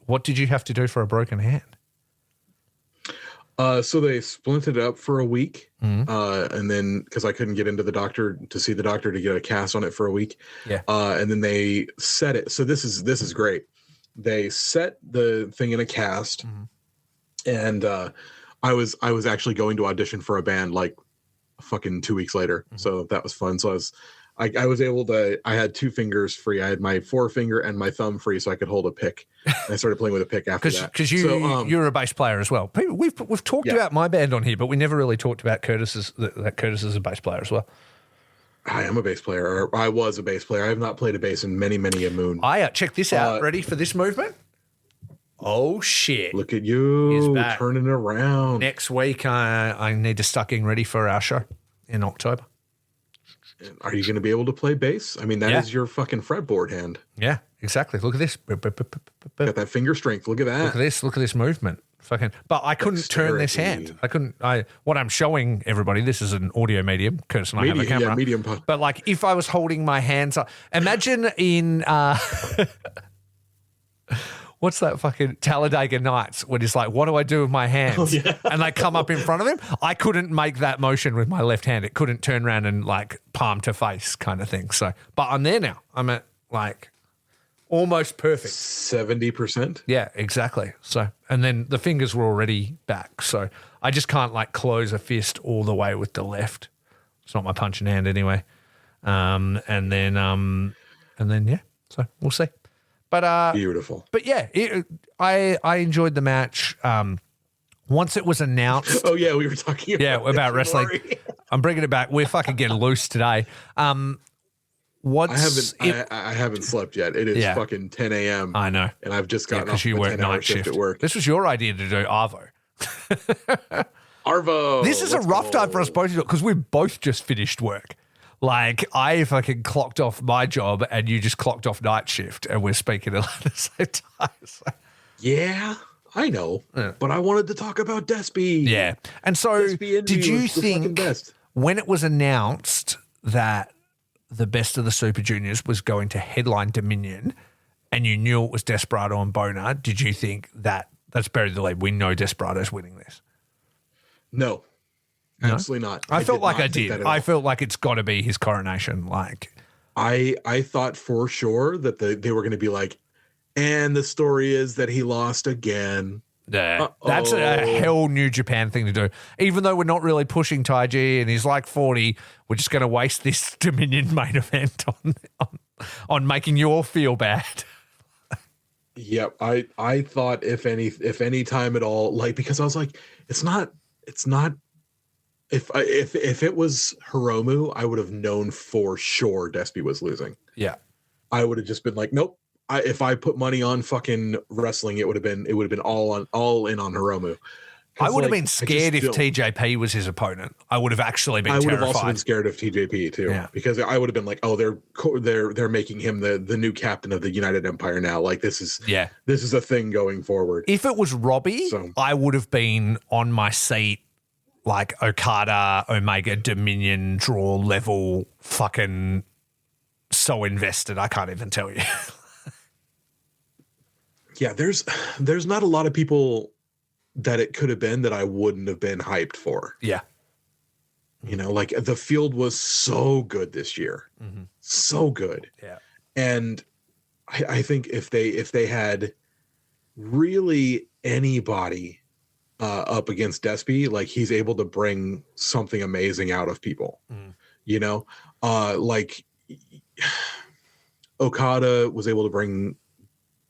What did you have to do for a broken hand? So they splinted it up for a week. And then because I couldn't get into the doctor to see the doctor to get a cast on it for a week. Yeah. And then they set it. So this is great. They set the thing in a cast. And I was actually going to audition for a band like fucking 2 weeks later. So that was fun. So I was able to, I had 2 fingers free. I had my forefinger and my thumb free so I could hold a pick. And I started playing with a pick after that. Because you're a bass player as well. We've talked about my band on here, but we never really talked about that Curtis is a bass player as well. I am a bass player, or I was a bass player. I have not played a bass in many, many a moon. Check this out. Ready for this movement? Oh, shit. Look at you turning around. Next week, I need to start getting ready for our show in October. Are you going to be able to play bass? I mean, that is your fucking fretboard hand. Yeah, exactly. Look at this. Got that finger strength. Look at that. Look at this movement. Fucking. But I couldn't turn this hand. What I'm showing everybody, this is an audio medium. Curtis and I have a camera. Yeah, medium. But like, if I was holding my hands up, imagine in... what's that fucking Talladega Nights when he's like, what do I do with my hands? Oh, yeah. And they come up in front of him. I couldn't make that motion with my left hand. It couldn't turn around and like palm to face kind of thing. So, but I'm there now. I'm at like almost perfect. 70%. Yeah, exactly. So, and then the fingers were already back. So I just can't like close a fist all the way with the left. It's not my punching hand anyway. And then yeah, so we'll see. But beautiful. But yeah, I enjoyed the match. Once it was announced. Oh yeah, we were talking about wrestling. I'm bringing it back. We're fucking getting loose today. I haven't slept yet. It is fucking 10 a.m. I know, and I've just gotten off you my work night shift at work. This was your idea to do Arvo. Arvo. This is a rough time for us both because we both just finished work. Like, I fucking clocked off my job and you just clocked off night shift and we're speaking at the same time. So. Yeah, I know. Yeah. But I wanted to talk about Despe. Yeah. And so did you think when it was announced that the Best of the Super Juniors was going to headline Dominion and you knew it was Desperado and Boner, did you think that's buried the lead? We know Desperado's winning this. No. Absolutely not. I felt like I did. I felt like it's got to be his coronation. Like, I thought for sure that they were going to be like, And the story is that he lost again. Yeah, that's a hell New Japan thing to do. Even though we're not really pushing Taiji and he's like 40, we're just going to waste this Dominion main event on making you all feel bad. Yep, I thought if any time at all, like, because I was like, it's not. If it was Hiromu, I would have known for sure Despe was losing. Yeah, I would have just been like, nope. If I put money on fucking wrestling, it would have been all in on Hiromu. I would have been scared if TJP was his opponent. I would have actually been terrified. I would have also been scared of TJP too, because I would have been like, oh, they're making him the new captain of the United Empire now. Like this is a thing going forward. If it was Robbie, I would have been on my seat like Okada, Omega, Dominion draw level, fucking so invested. I can't even tell you. Yeah, there's not a lot of people that it could have been that I wouldn't have been hyped for. Yeah. You know, like the field was so good this year. So good. Yeah. And I think if they had really anybody up against Despe, like he's able to bring something amazing out of people. You know, like Okada was able to bring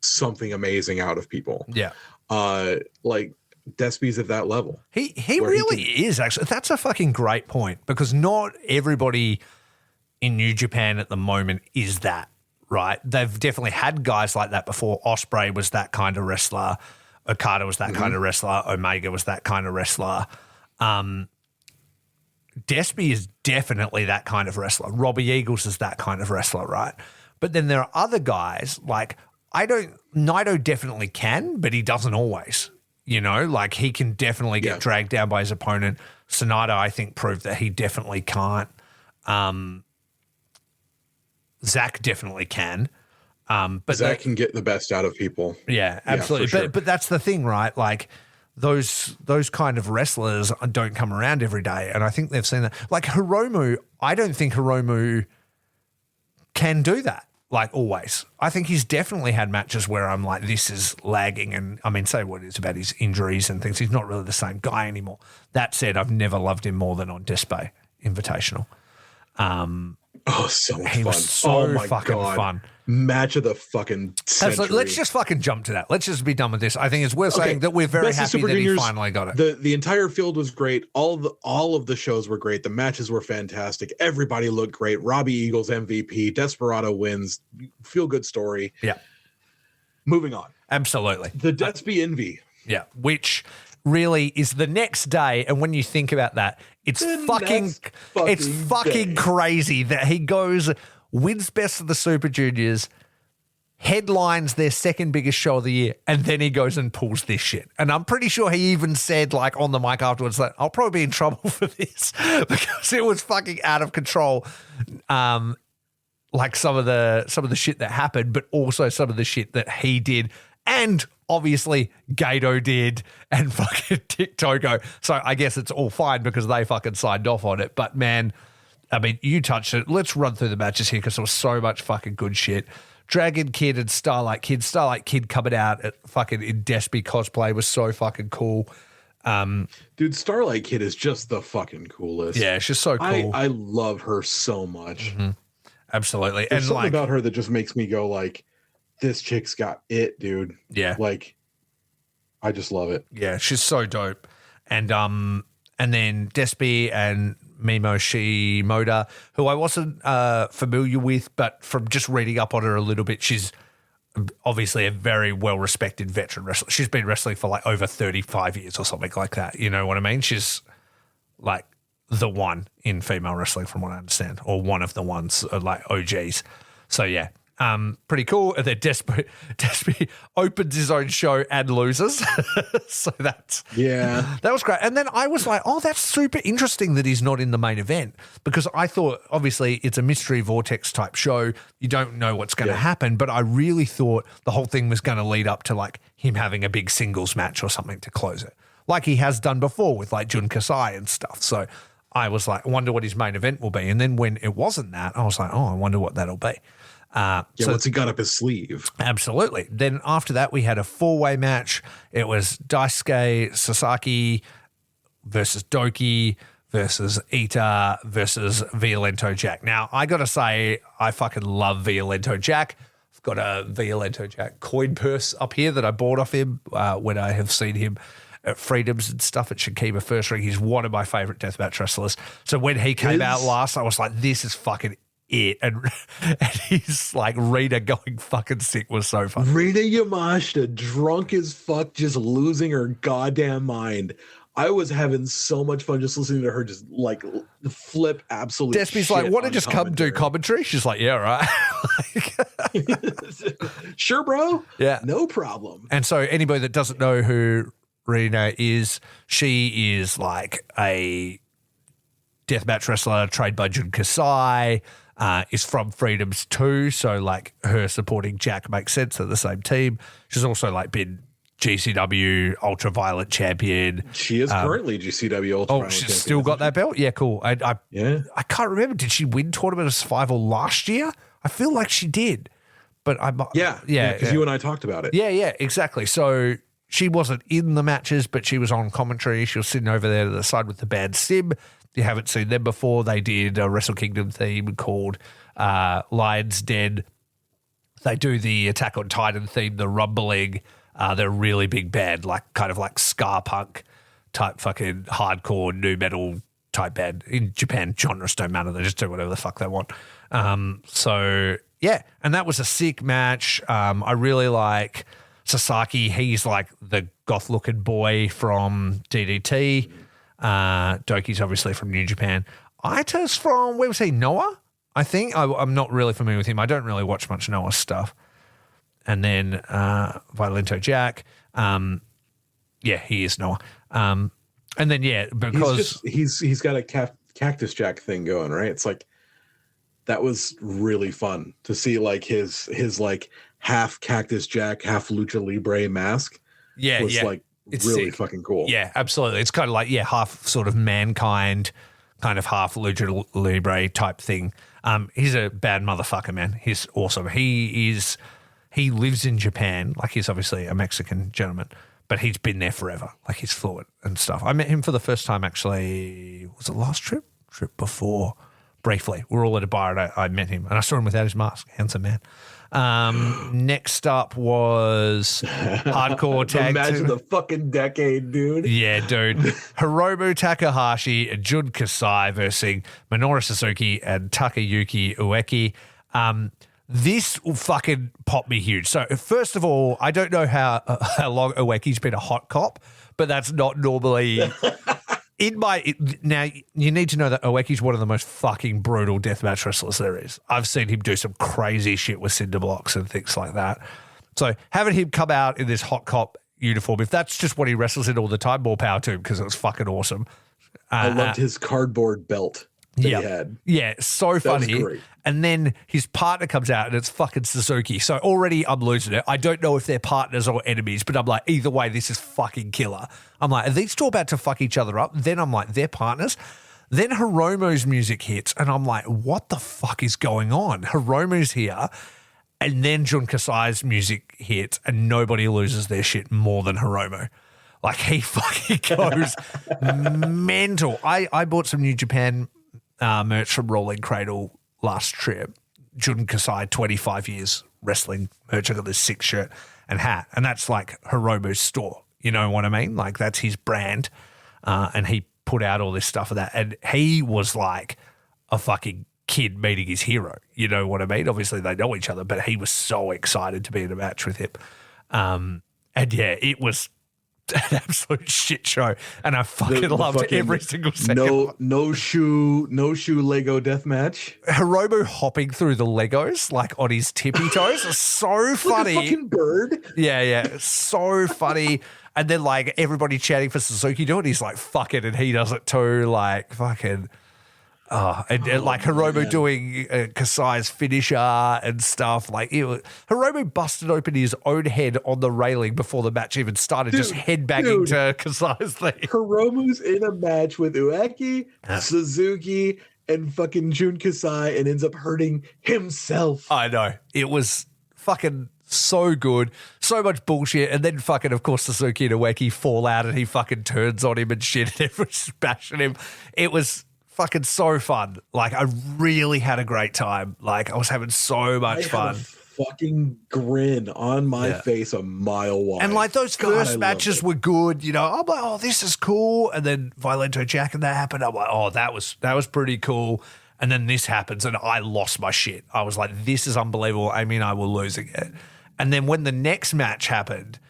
something amazing out of people. Yeah. Like Despe's at that level. He really is actually. That's a fucking great point, because not everybody in New Japan at the moment is that, right? They've definitely had guys like that before. Ospreay was that kind of wrestler. Okada was that kind of wrestler. Omega was that kind of wrestler. Despe is definitely that kind of wrestler. Robbie Eagles is that kind of wrestler, right? But then there are other guys like Naito definitely can, but he doesn't always. You know, like he can definitely get dragged down by his opponent. Sonata, I think, proved that he definitely can't. Zach definitely can. But Zach can get the best out of people. Yeah, absolutely. Sure. But that's the thing, right? Like those kind of wrestlers don't come around every day. And I think they've seen that. Like Hiromu, I don't think Hiromu can do that. Like always. I think he's definitely had matches where I'm like, this is lagging. And I mean, say what it is about his injuries and things. He's not really the same guy anymore. That said, I've never loved him more than on Despe Invitational. So much he fun. Was so fucking fun. Match of the fucking century. Let's just fucking jump to that. Let's just be done with this. I think it's worth saying that we're very happy that he finally got it. The entire field was great. All of the shows were great. The matches were fantastic. Everybody looked great. Robbie Eagles MVP. Desperado wins. Feel good story. Yeah. Moving on. Absolutely. The Despe Envy. Yeah. Which really is the next day, and when you think about that, it's fucking crazy that he goes, wins Best of the Super Juniors, headlines their second biggest show of the year, and then he goes and pulls this shit. And I'm pretty sure he even said, like, on the mic afterwards, that I'll probably be in trouble for this because it was fucking out of control. Like some of the shit that happened, but also some of the shit that he did. And obviously Gato did and fucking TikToko. So I guess it's all fine because they fucking signed off on it. But man, I mean, you touched it. Let's run through the matches here because there was so much fucking good shit. Dragon Kid and Starlight Kid. Starlight Kid coming out at fucking in Despe cosplay was so fucking cool. Dude, Starlight Kid is just the fucking coolest. Yeah, she's so cool. I love her so much. Mm-hmm. Absolutely. There's something about her that just makes me go like, this chick's got it, dude. Yeah. Like, I just love it. Yeah, she's so dope. And then Despe and Mimo Shimoda, who I wasn't familiar with, but from just reading up on her a little bit, she's obviously a very well-respected veteran wrestler. She's been wrestling for like over 35 years or something like that. You know what I mean? She's like the one in female wrestling from what I understand, or one of the ones like OGs. So yeah. Pretty cool. And then Despe opens his own show and loses. So that was great. And then I was like, oh, that's super interesting that he's not in the main event, because I thought obviously it's a mystery vortex type show. You don't know what's going to happen, but I really thought the whole thing was going to lead up to like him having a big singles match or something to close it, like he has done before with like Jun Kasai and stuff. So I was like, I wonder what his main event will be. And then when it wasn't that, I was like, oh, I wonder what that'll be. What's he got up his sleeve? Absolutely. Then after that, we had a 4-way match. It was Daisuke Sasaki versus Doki versus Ita versus Violento Jack. Now, I got to say, I fucking love Violento Jack. I've got a Violento Jack coin purse up here that I bought off him when I have seen him at Freedoms and stuff at Shikiba First Ring. He's one of my favorite deathmatch wrestlers. So when he came out last, I was like, this is fucking it. And he's like, Rita going fucking sick was so fun. Rita Yamashita, drunk as fuck, just losing her goddamn mind. I was having so much fun just listening to her just like flip absolute Despe's shit like, want to on just come do commentary? She's like, yeah, right. Sure, bro. Yeah. No problem. And so anybody that doesn't know who Rita is, she is like a deathmatch wrestler trained by Jun Kasai, is from Freedoms too. So like her supporting Jack makes sense. They're the same team. She's also like been GCW Ultraviolet champion. She is currently GCW Ultraviolet. Oh, she's still got that belt? Yeah, cool. I can't remember. Did she win Tournament of Survival last year? I feel like she did. But because you and I talked about it. Yeah, exactly. So she wasn't in the matches, but she was on commentary. She was sitting over there to the side with the band Sim. You haven't seen them before. They did a Wrestle Kingdom theme called Lion's Den. They do the Attack on Titan theme, the Rumbling. They're a really big band, like kind of like ska punk type fucking hardcore nu metal type band. In Japan, genres don't matter. They just do whatever the fuck they want. So, yeah. And that was a sick match. I really like Sasaki. He's like the goth-looking boy from DDT. Doki's obviously from New Japan. Ita's from, where was he, Noah? I think. I'm not really familiar with him. I don't really watch much Noah stuff. And then Violento Jack. He is Noah. And then, because he's got a Cactus Jack thing going, right? It's like, that was really fun to see like his like half Cactus Jack, half Lucha Libre mask. Was like it's really sick. Fucking cool. Yeah, absolutely. It's kind of like, half sort of Mankind, kind of half Lucha Libre type thing. He's a bad motherfucker, man. He's awesome. He lives in Japan. Like, he's obviously a Mexican gentleman, but he's been there forever. Like, he's fluent and stuff. I met him for the first time, actually. Was it last trip? Trip before. Briefly. We were all at a bar and I met him. And I saw him without his mask. Handsome man. Next up was Hardcore Tag Imagine Team. the fucking decade, dude. Yeah, dude. Hiromu Takahashi and Jun Kasai versus Minoru Suzuki and Takayuki Ueki. This fucking popped me huge. So first of all, I don't know how long Ueki's been a hot cop, but that's not normally now you need to know that Ueki's one of the most fucking brutal deathmatch wrestlers there is. I've seen him do some crazy shit with cinder blocks and things like that. So having him come out in this hot cop uniform, if that's just what he wrestles in all the time, more power to him because it was fucking awesome. I loved his cardboard belt that he had. Yeah, so funny. Great. And then his partner comes out and it's fucking Suzuki. So already I'm losing it. I don't know if they're partners or enemies, but I'm like, either way, this is fucking killer. I'm like, are these two about to fuck each other up? Then I'm like, they're partners. Then Hiromu's music hits and I'm like, what the fuck is going on? Hiromu's here. And then Jun Kasai's music hits and nobody loses their shit more than Hiromu. Like, he fucking goes mental. I bought some New Japan merch from Rolling Cradle last trip. Jun Kasai, 25 years wrestling merch. I got this sick shirt and hat. And that's like Hiromu's store. You know what I mean? Like, that's his brand. And he put out all this stuff of that. And he was like a fucking kid meeting his hero. You know what I mean? Obviously they know each other, but he was so excited to be in a match with him. And yeah, it was an absolute shit show. And I fucking loved every single second. No shoe Lego death match. Hiromu hopping through the Legos like on his tippy toes was so funny. Like a fucking bird. Yeah. So funny. And then like everybody chanting for Suzuki doing it. He's like, fuck it. And he does it too. Like fucking. And like Hiromu doing Kasai's finisher and stuff. Like Hiromu busted open his own head on the railing before the match even started, just headbanging to Kasai's thing. Hiromu's in a match with Ueki, Suzuki, and fucking Jun Kasai and ends up hurting himself. I know. It was fucking so good. So much bullshit. And then fucking, of course, Suzuki and Ueki fall out and he fucking turns on him and shit and everyone's bashing him. It was fucking so fun. Like, I really had a great time. Like, I was having so much fun. Fucking grin on my face a mile wide. And like those first matches were good, you know. I'm like, oh, this is cool. And then Violento Jack and that happened. I'm like, oh, that was pretty cool. And then this happens and I lost my shit. I was like, this is unbelievable. I mean, I were losing it. And then when the next match happened,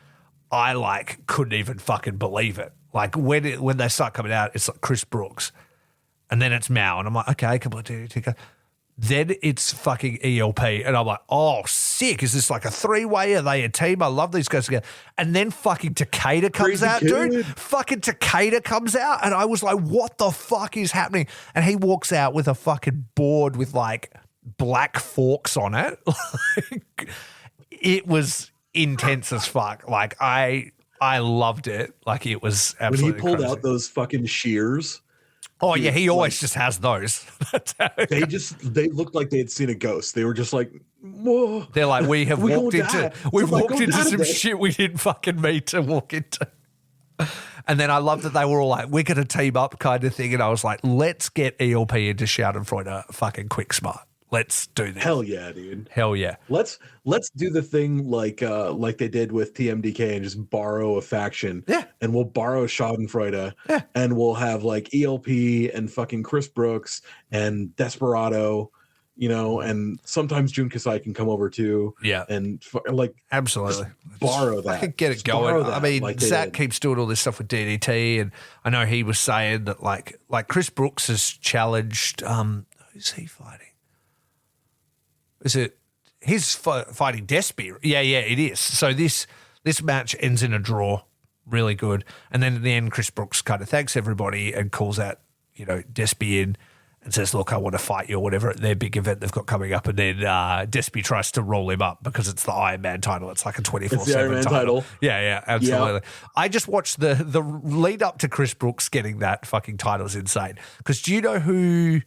I like couldn't even fucking believe it. Like when they start coming out, it's like Chris Brooks. And then it's Mao. And I'm like, okay, come on, dude. Then it's fucking ELP. And I'm like, oh, sick. Is this like a three-way? Are they a team? I love these guys together. And then fucking Takeda comes out, dude. Fucking Takeda comes out. And I was like, what the fuck is happening? And he walks out with a fucking board with like black forks on it. It was intense as fuck. Like I loved it. Like it was absolutely when he pulled crazy. out those fucking shears. Oh yeah, he always just has those. They looked like they had seen a ghost. They were just like, whoa. They're like, we've walked into some shit we didn't fucking mean to walk into. And then I love that they were all like, we're gonna team up kind of thing. And I was like, let's get ELP into Schadenfreude fucking quick smart. Let's do this. Hell yeah, dude. Hell yeah. Let's do the thing like they did with TMDK and just borrow a faction. Yeah. And we'll borrow Schadenfreude. Yeah. And we'll have like ELP and fucking Chris Brooks and Desperado, you know, and sometimes Jun Kasai can come over too. Yeah. And like absolutely borrow that. I could get it going. I mean, like Zach keeps doing all this stuff with DDT, and I know he was saying that like Chris Brooks has challenged who's he fighting? Is it he's fighting Despe? Yeah, it is. So this match ends in a draw, really good. And then at the end, Chris Brooks kind of thanks everybody and calls out, you know, Despe in and says, "Look, I want to fight you," or whatever at their big event they've got coming up. And then Despe tries to roll him up because it's the Iron Man title. It's like a 24/7 title. Yeah, absolutely. Yep. I just watched the lead up to Chris Brooks getting that fucking title is insane. Because do you know who?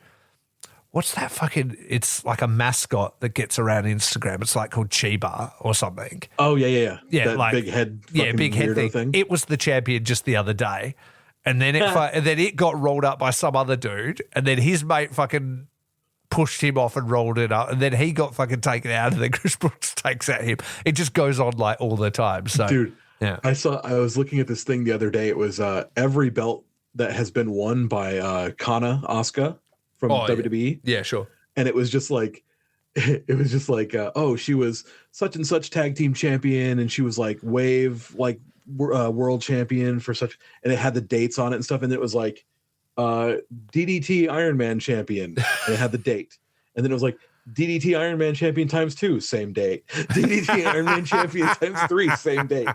What's that fucking? It's like a mascot that gets around Instagram. It's like called Chiba or something. Oh yeah. That like, big head. Big head thing. It was the champion just the other day, and then it got rolled up by some other dude, and then his mate fucking pushed him off and rolled it up, and then he got fucking taken out, and then Chris Brooks takes out him. It just goes on like all the time. So, dude, yeah. I was looking at this thing the other day. It was every belt that has been won by Kana Asuka from WWE. Yeah, sure. And it was just like, she was such and such tag team champion, and she was like wave world champion for such, and it had the dates on it and stuff, and it was like DDT Iron Man champion, and it had the date, and then it was like DDT Iron Man champion ×2, same date. DDT Iron Man champion ×3, same date.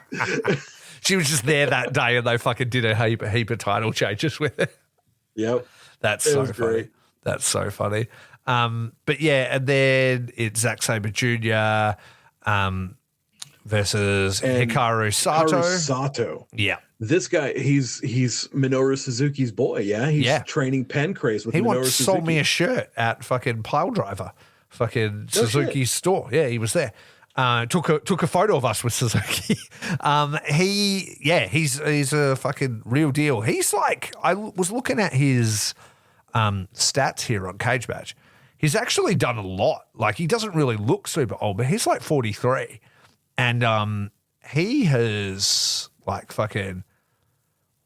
She was just there that day, and they fucking did a heap of title changes with it. Yep, that's so funny. Great. That's so funny. But yeah, and then it's Zack Sabre Jr. Versus Hikaru Sato. Yeah. This guy, he's Minoru Suzuki's boy, yeah? He's training Pancrase with Minoru Suzuki. He sold me a shirt at fucking Pile Driver, fucking Suzuki's store. Yeah, he was there. Took a photo of us with Suzuki. He's a fucking real deal. He's like, I was looking at his stats here on Cage Match. He's actually done a lot. Like, he doesn't really look super old, but he's like 43. And he has like fucking,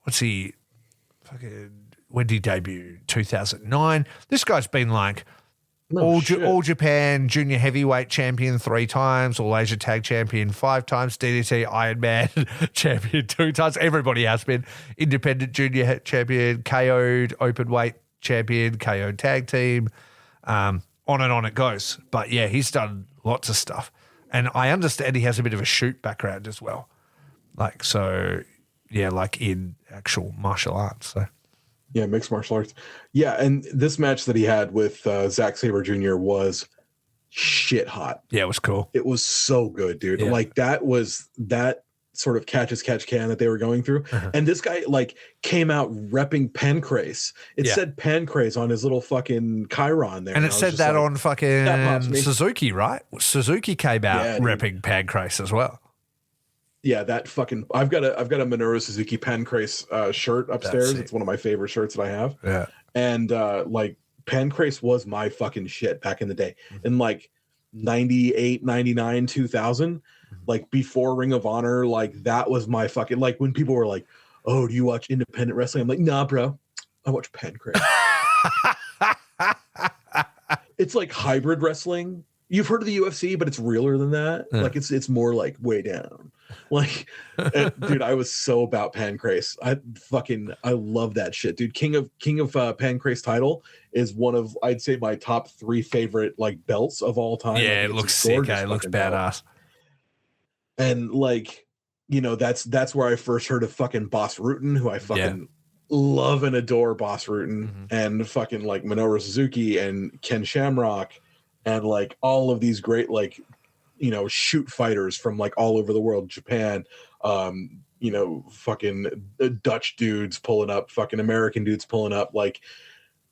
when did he debut? 2009. This guy's been like all Japan junior heavyweight champion 3 times, All Asia tag champion 5 times, DDT Iron Man champion 2 times. Everybody has been. Independent junior champion, KO'd open weight champion, KO'd tag team. On and on it goes. But yeah, he's done lots of stuff. And I understand he has a bit of a shoot background as well. Like, so, yeah, like in actual martial arts. So, yeah, mixed martial arts. Yeah, and this match that he had with Zack Sabre Jr. was shit hot. Yeah, it was cool. It was so good, dude. Yeah. Like, that sort of catch as catch can that they were going through. And this guy like came out repping Pancrase. It said Pancrase on his little fucking Chiron there. And it said that on fucking Suzuki, right? Suzuki came out repping Pancrase as well. Yeah, that fucking I've got a Minoru Suzuki Pancrase shirt upstairs. It's one of my favorite shirts that I have. Yeah. And like Pancrase was my fucking shit back in the day. In like 98, 99, 2000, like before Ring of Honor, like that was my fucking, like when people were like, oh, do you watch independent wrestling? I'm like, nah, bro, I watch Pancrase. It's like hybrid wrestling. You've heard of the UFC, but it's realer than that. Like it's more like way down. Like, dude, I was so about Pancrase. I love that shit, dude. King of Pancrase title is one of, I'd say, my top 3 favorite like belts of all time. Yeah, like, it looks sick. It looks badass. And like, you know, that's where I first heard of fucking Boss Rutan, who I fucking love and adore. Boss Rutan and fucking like Minoru Suzuki and Ken Shamrock and like all of these great like, you know, shoot fighters from like all over the world, Japan, you know, fucking Dutch dudes pulling up, fucking American dudes pulling up, like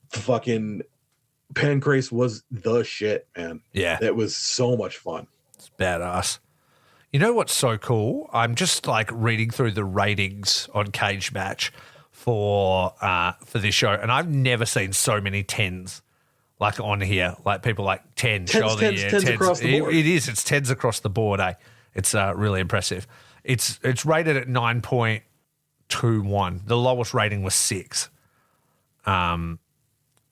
fucking Pancrase was the shit, man. Yeah. It was so much fun. It's badass. You know what's so cool? I'm just like reading through the ratings on Cage Match for this show, and I've never seen so many 10s like on here. Like people like 10 show of the year, 10s across the board. It is. It's 10s across the board. It's really impressive. It's rated at 9.21. The lowest rating was 6. And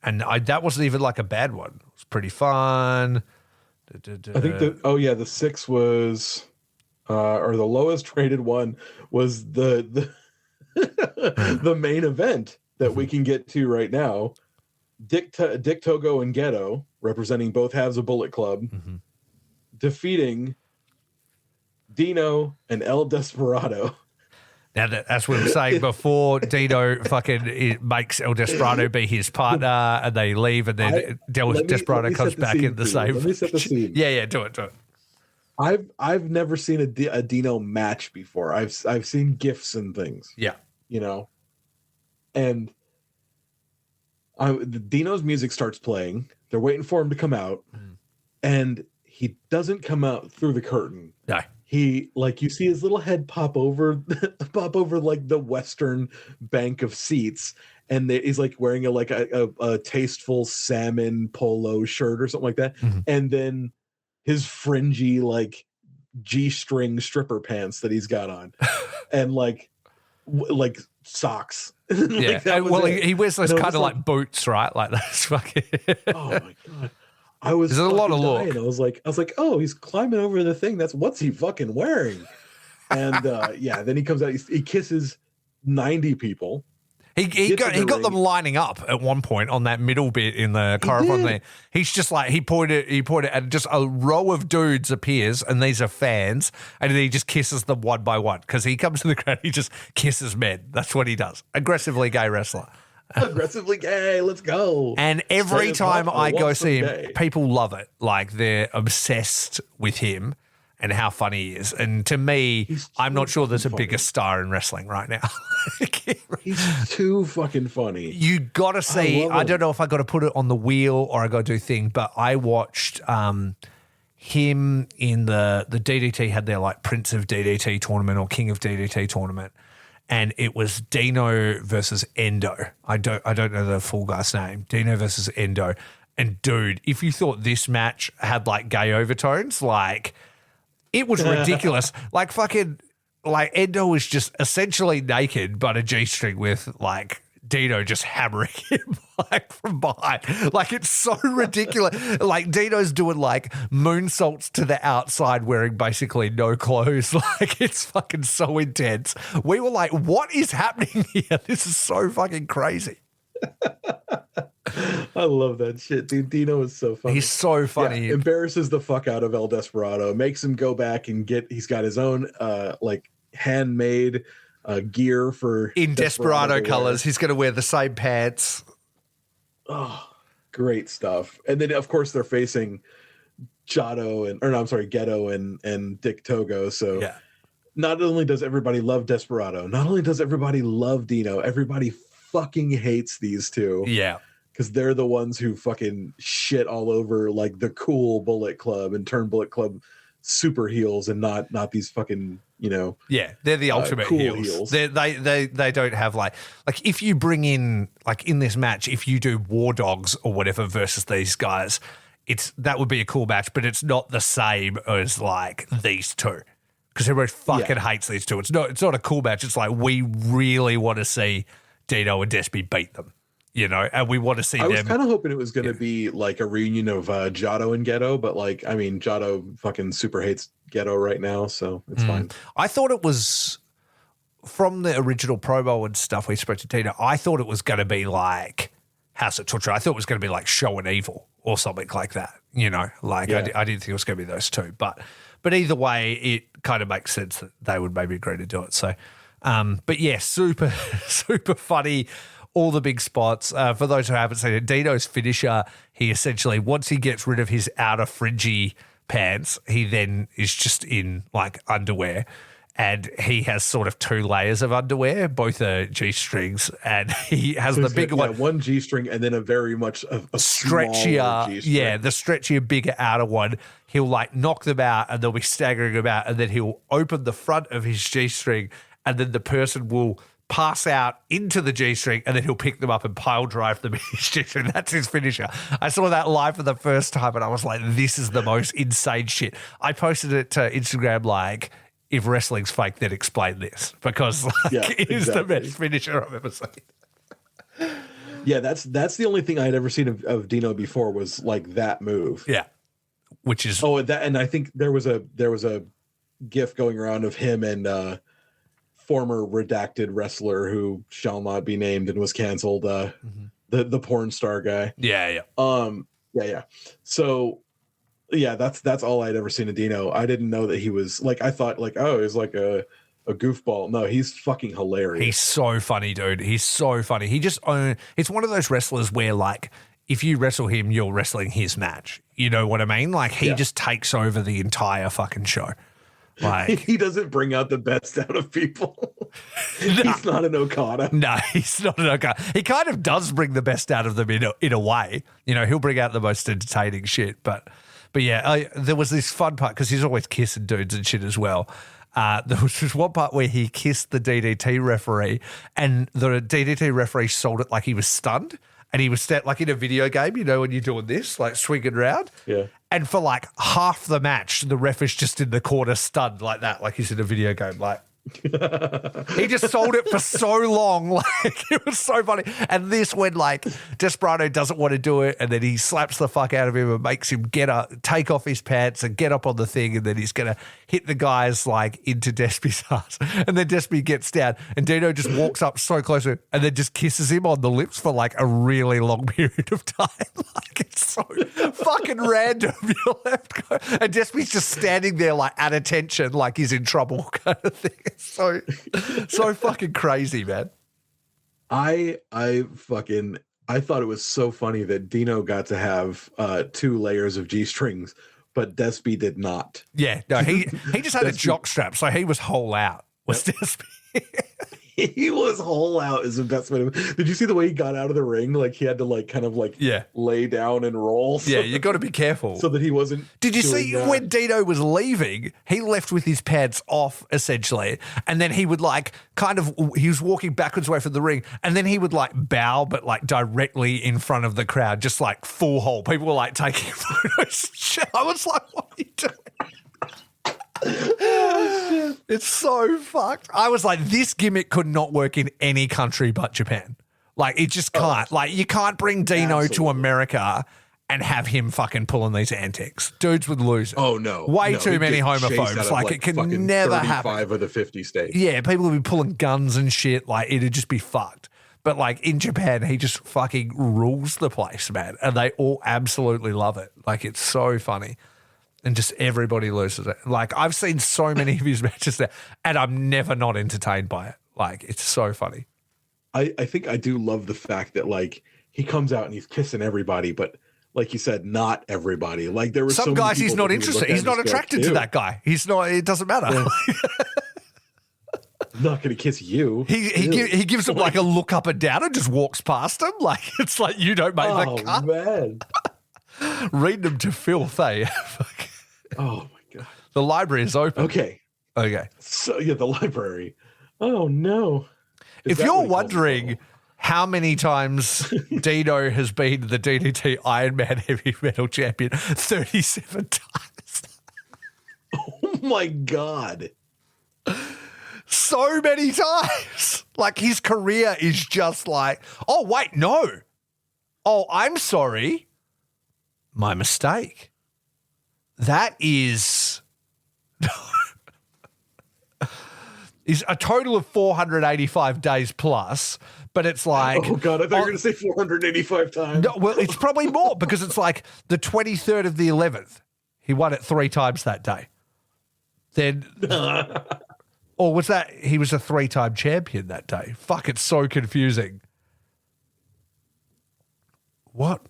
that wasn't even like a bad one. It was pretty fun. I think the 6 was. Or the lowest rated one was the the main event that we can get to right now. Dick Togo and Ghetto, representing both halves of Bullet Club, defeating Dino and El Desperado. Now that's what I'm saying. Before Dino fucking makes El Desperado be his partner, and they leave, and then Desperado comes back in the same. Let me set the scene. Yeah, do it. I've never seen a Dino match before. I've seen GIFs and things. Yeah, you know, and Dino's music starts playing. They're waiting for him to come out, and he doesn't come out through the curtain. No. He, like, you see his little head pop over like the western bank of seats, and he's like wearing a tasteful salmon polo shirt or something like that, and then his fringy like G-string stripper pants that he's got on, and like socks. He wears those kind of like boots, right? Like that's fucking. Oh my god. There's a lot of look. I was like, oh, he's climbing over the thing. What's he fucking wearing? And then he comes out. He kisses 90 people. He got them lining up at one point on that middle bit in the corridor there. He's just like he pointed and just a row of dudes appears, and these are fans, and then he just kisses them one by one because he comes to the crowd. He just kisses men. That's what he does. Aggressively gay wrestler. Aggressively gay, let's go. And every time I go see him, people love it. Like they're obsessed with him and how funny he is. And to me, I'm not sure there's a bigger star in wrestling right now. He's too fucking funny. You got to see, I don't know if I got to put it on the wheel or I got to do thing, but I watched him in the DDT had their like Prince of DDT tournament or King of DDT tournament. And it was Dino versus Endo. I don't know the full guy's name. Dino versus Endo. And dude, if you thought this match had like gay overtones, like it was ridiculous. Like fucking like Endo was just essentially naked, but a G-string with like Dino just hammering him like from behind. Like it's so ridiculous. Like Dino's doing like moonsaults to the outside wearing basically no clothes. Like it's fucking so intense. We were like, what is happening here? This is so fucking crazy. I love that shit, dude. Dino is so funny. He's so funny. Yeah, embarrasses the fuck out of El Desperado, makes him go back and he's got his own like handmade gear for in Desperado colors. He's going to wear the same pants. Oh, great stuff. And then of course they're facing Ghetto and Dick Togo. So not only does everybody love Desperado, not only does everybody love Dino, everybody fucking hates these two. Yeah. Because they're the ones who fucking shit all over like the cool Bullet Club and turn Bullet Club super heels and not these fucking, Yeah, they're the ultimate cool heels. They don't have like if you bring in like in this match, if you do War Dogs or whatever versus these guys, that would be a cool match, but it's not the same as like these two. Because everybody fucking hates these two. It's not a cool match. It's like we really want to see Dino and Despe beat them, and we want to see them. I was kind of hoping it was going to be like a reunion of Jotto and Ghetto, but like, I mean, Jotto fucking super hates Ghetto right now, so it's fine. I thought it was from the original promo and stuff we spoke to Dino. I thought it was going to be like House of Torture. I thought it was going to be like Show and Evil or something like that. I didn't think it was going to be those two, but either way, it kind of makes sense that they would maybe agree to do it. So, but yeah, super, super funny. All the big spots. For those who haven't seen it, Dino's finisher, he essentially, once he gets rid of his outer fringy pants, he then is just in like underwear. And he has sort of two layers of underwear, both are G-strings, and he has the bigger one G-string and then a very much a stretchier, G-string. the stretchier, bigger outer one. He'll like knock them out and they'll be staggering them out, and then he'll open the front of his G-string, and then the person will pass out into the G-string, and then he'll pick them up and pile drive them in his G-string. That's his finisher. I saw that live for the first time, and I was like, this is the most insane shit. I posted it to Instagram like, if wrestling's fake, then explain this, because it is the best finisher I've ever seen. Yeah, that's the only thing I had ever seen of Dino before was like that move. Yeah, which is and I think there was a GIF going around of him and former redacted wrestler who shall not be named and was canceled. The porn star guy. Yeah. So. Yeah, that's all I'd ever seen of Dino. I didn't know that he was like, I thought like, oh, he's like a goofball. No, he's fucking hilarious. He's so funny, dude. He's so funny. It's one of those wrestlers where like, if you wrestle him, you're wrestling his match. You know what I mean? Like he just takes over the entire fucking show. Like he doesn't bring out the best out of people. He's not an Okada. No, he's not an Okada. He kind of does bring the best out of them in a way. He'll bring out the most entertaining shit, But yeah, there was this fun part because he's always kissing dudes and shit as well. There was just one part where he kissed the DDT referee, and the DDT referee sold it like he was stunned, and he was like in a video game, when you're doing this, like swinging around. Yeah. And for like half the match, the ref is just in the corner stunned like that, like he's in a video game, like. He just sold it for so long, like it was so funny. And this when like Desperado doesn't want to do it, and then he slaps the fuck out of him and makes him take off his pants and get up on the thing, and then he's gonna hit the guys like into Despe's ass, and then Despe gets down, and Dino just walks up so close to him and then just kisses him on the lips for like a really long period of time. Like it's so fucking random. You're left and Despe's just standing there like at attention, like he's in trouble kind of thing. It's so fucking crazy, man. I thought it was so funny that Dino got to have 2 layers of G-strings, but Despe did not. Yeah, no, he just had a jock strap, so he was whole out. Was Despe? He was whole out is the best way to. Did you see the way he got out of the ring? Like he had to like kind of like lay down and roll. Yeah, you got to be careful so that he wasn't. Did you see when Dino was leaving? He left with his pants off essentially, and then he would like he was walking backwards away from the ring, and then he would like bow, but like directly in front of the crowd, just like full hole. People were like taking photos. I was like, what are you doing? Oh, shit. It's so fucked. I was like, this gimmick could not work in any country but Japan. Like, it just can't. Like, you can't bring Dino to America and have him fucking pulling these antics. Dudes would lose it. Oh, no. Way too many homophobes. Like, it can never happen. 35 of the 50 states. Yeah, people would be pulling guns and shit. Like, it'd just be fucked. But, like, in Japan, he just fucking rules the place, man. And they all absolutely love it. Like, it's so funny. And just everybody loses it. Like, I've seen so many of his matches there, and I'm never not entertained by it. Like, it's so funny. I think I do love the fact that, like, he comes out and he's kissing everybody, but like you said, not everybody. Like, there were some guys he's not interested. He's not attracted to that guy. He's not, it doesn't matter. not going to kiss you. He gives him like a look up and down and just walks past him. Like, it's like, you don't make the cut. Man. Read them to filth, eh? Oh, my God. The library is open. Okay. So, yeah, the library. Oh, no. If you're wondering how many times Dino has been the DDT Iron Man Heavy Metal Champion, 37 times. Oh, my God. So many times. Like, his career is just like, oh, wait, no. Oh, I'm sorry. My mistake. That is a total of 485 days plus, but it's like... Oh, God, I thought you were going to say 485 times. No, well, it's probably more because it's like the 23rd of the 11th. He won it 3 times that day. Then... Or was that he was a 3-time champion that day? Fuck, it's so confusing. What?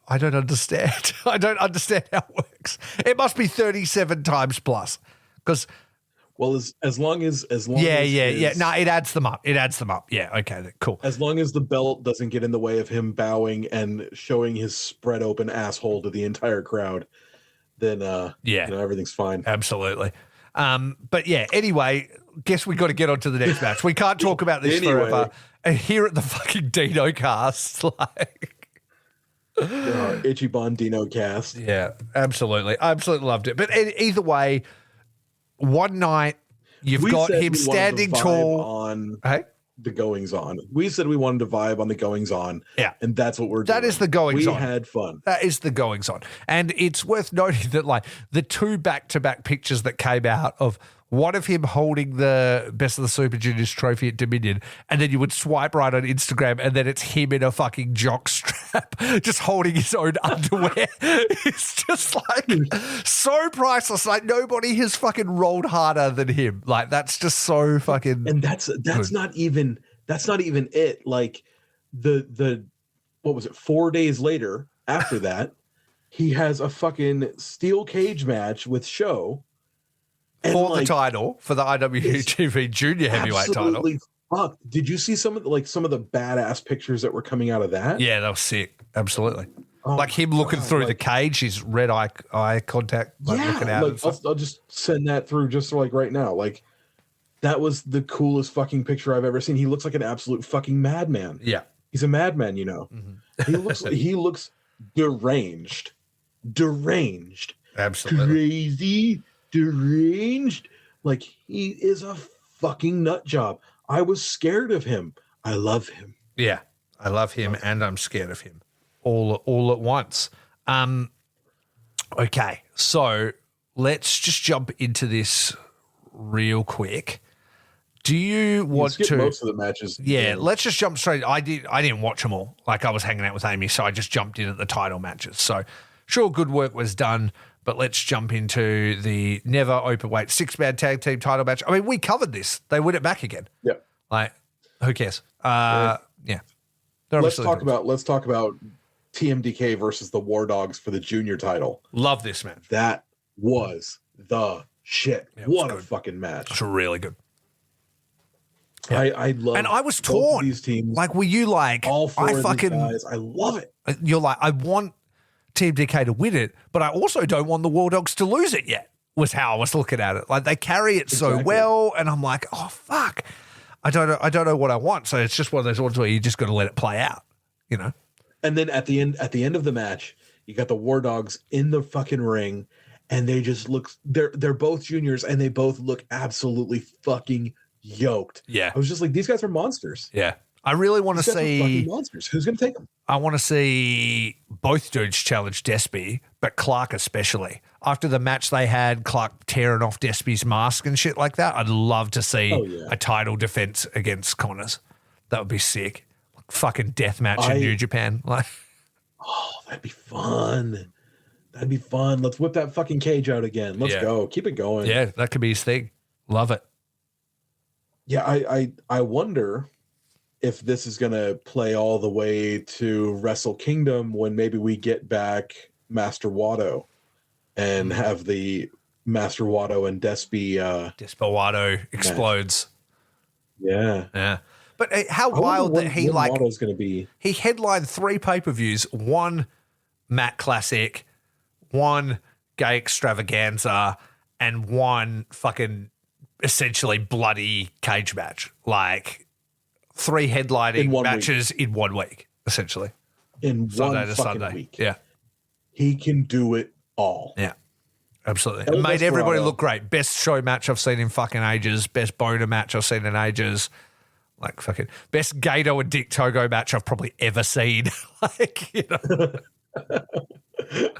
I don't understand. I don't understand how it works. It must be 37 times plus. Because well, as long as yeah. No, it adds them up. Yeah, okay, cool. As long as the belt doesn't get in the way of him bowing and showing his spread open asshole to the entire crowd, then everything's fine. Absolutely. But yeah, anyway, guess we got to get on to the next match. We can't talk about this forever. And here at the fucking Dino cast, like Ichiban Dino cast. Yeah, absolutely. I absolutely loved it. But either way, one night you've got him standing tall on hey? The goings on. We said we wanted to vibe on the goings on. Yeah. And that's what we're doing. That is the goings on. We had fun. That is the goings on. And it's worth noting that like the 2 back-to-back pictures that came out of one of him holding the Best of the Super Juniors trophy at Dominion, and then you would swipe right on Instagram, and then it's him in a fucking jock strap, just holding his own underwear. It's just like so priceless. Like nobody has fucking rolled harder than him. Like that's just so fucking. And that's not even it. Like the what was it? 4 days later, after that, he has a fucking steel cage match with Sho. For the title, for the IWGP Junior Heavyweight title. Fuck. Did you see some of the badass pictures that were coming out of that? Yeah, that was sick. Absolutely. Like him looking through the cage, his red eye contact, looking out. I'll just send that through just like right now. Like that was the coolest fucking picture I've ever seen. He looks like an absolute fucking madman. Yeah. He's a madman, you know. Mm-hmm. He looks deranged. Absolutely. Crazy. Deranged, like he is a fucking nut job. I was scared of him. I love him. Yeah, I love him, and I'm scared of him, all at once. Okay, so let's just jump into this real quick. Do you want to? Most of the matches. Yeah, let's just jump straight. I didn't watch them all. Like I was hanging out with Amy, so I just jumped in at the title matches. So sure, good work was done. But let's jump into the never openweight 6-man tag team title match. I mean, we covered this. They win it back again. Yeah. Like, who cares? Yeah. Let's talk about TMDK versus the War Dogs for the junior title. Love this match. That was the shit. Yeah, what a fucking match. It's really good. Yeah. I love. And I was torn. These teams. Like, were you like, all 4 of these guys? I love it. You're like, I want Team DK to win it, but I also don't want the War Dogs to lose it yet, was how I was looking at it. Like they carry it so well, and I'm like, oh fuck. I don't know what I want. So it's just one of those ones where you just got to let it play out, you know? And then at the end of the match, you got the War Dogs in the fucking ring, and they just look they're both juniors and they both look absolutely fucking yoked. Yeah. I was just like, these guys are monsters. Yeah. I really want to see monsters. Who's going to take them? I want to see both dudes challenge Despe, but Clark especially. After the match they had, Clark tearing off Despe's mask and shit like that, I'd love to see a title defense against Connors. That would be sick. Like fucking death match in New Japan. Like, oh, that'd be fun. That'd be fun. Let's whip that fucking cage out again. Let's go. Keep it going. Yeah, that could be his thing. Love it. Yeah, I wonder if this is going to play all the way to Wrestle Kingdom when maybe we get back Master Watto and have the Master Watto and Despe Desperado explodes. Yeah. Yeah. But how I wonder wild that he what like Watto's going to be. he headlined 3 pay-per-views, 1 Matt Classic, 1 Gay Extravaganza, and 1 fucking essentially bloody cage match. Like 3 headlining matches in 1 week, essentially. In Sunday one to fucking Sunday. week. Yeah. He can do it all. Yeah. Absolutely. El It made everybody Desperado. look great. Best show match I've seen in fucking ages. Best boner match I've seen in ages. Like fucking best Gato and Dick Togo match I've probably ever seen. Like, you know.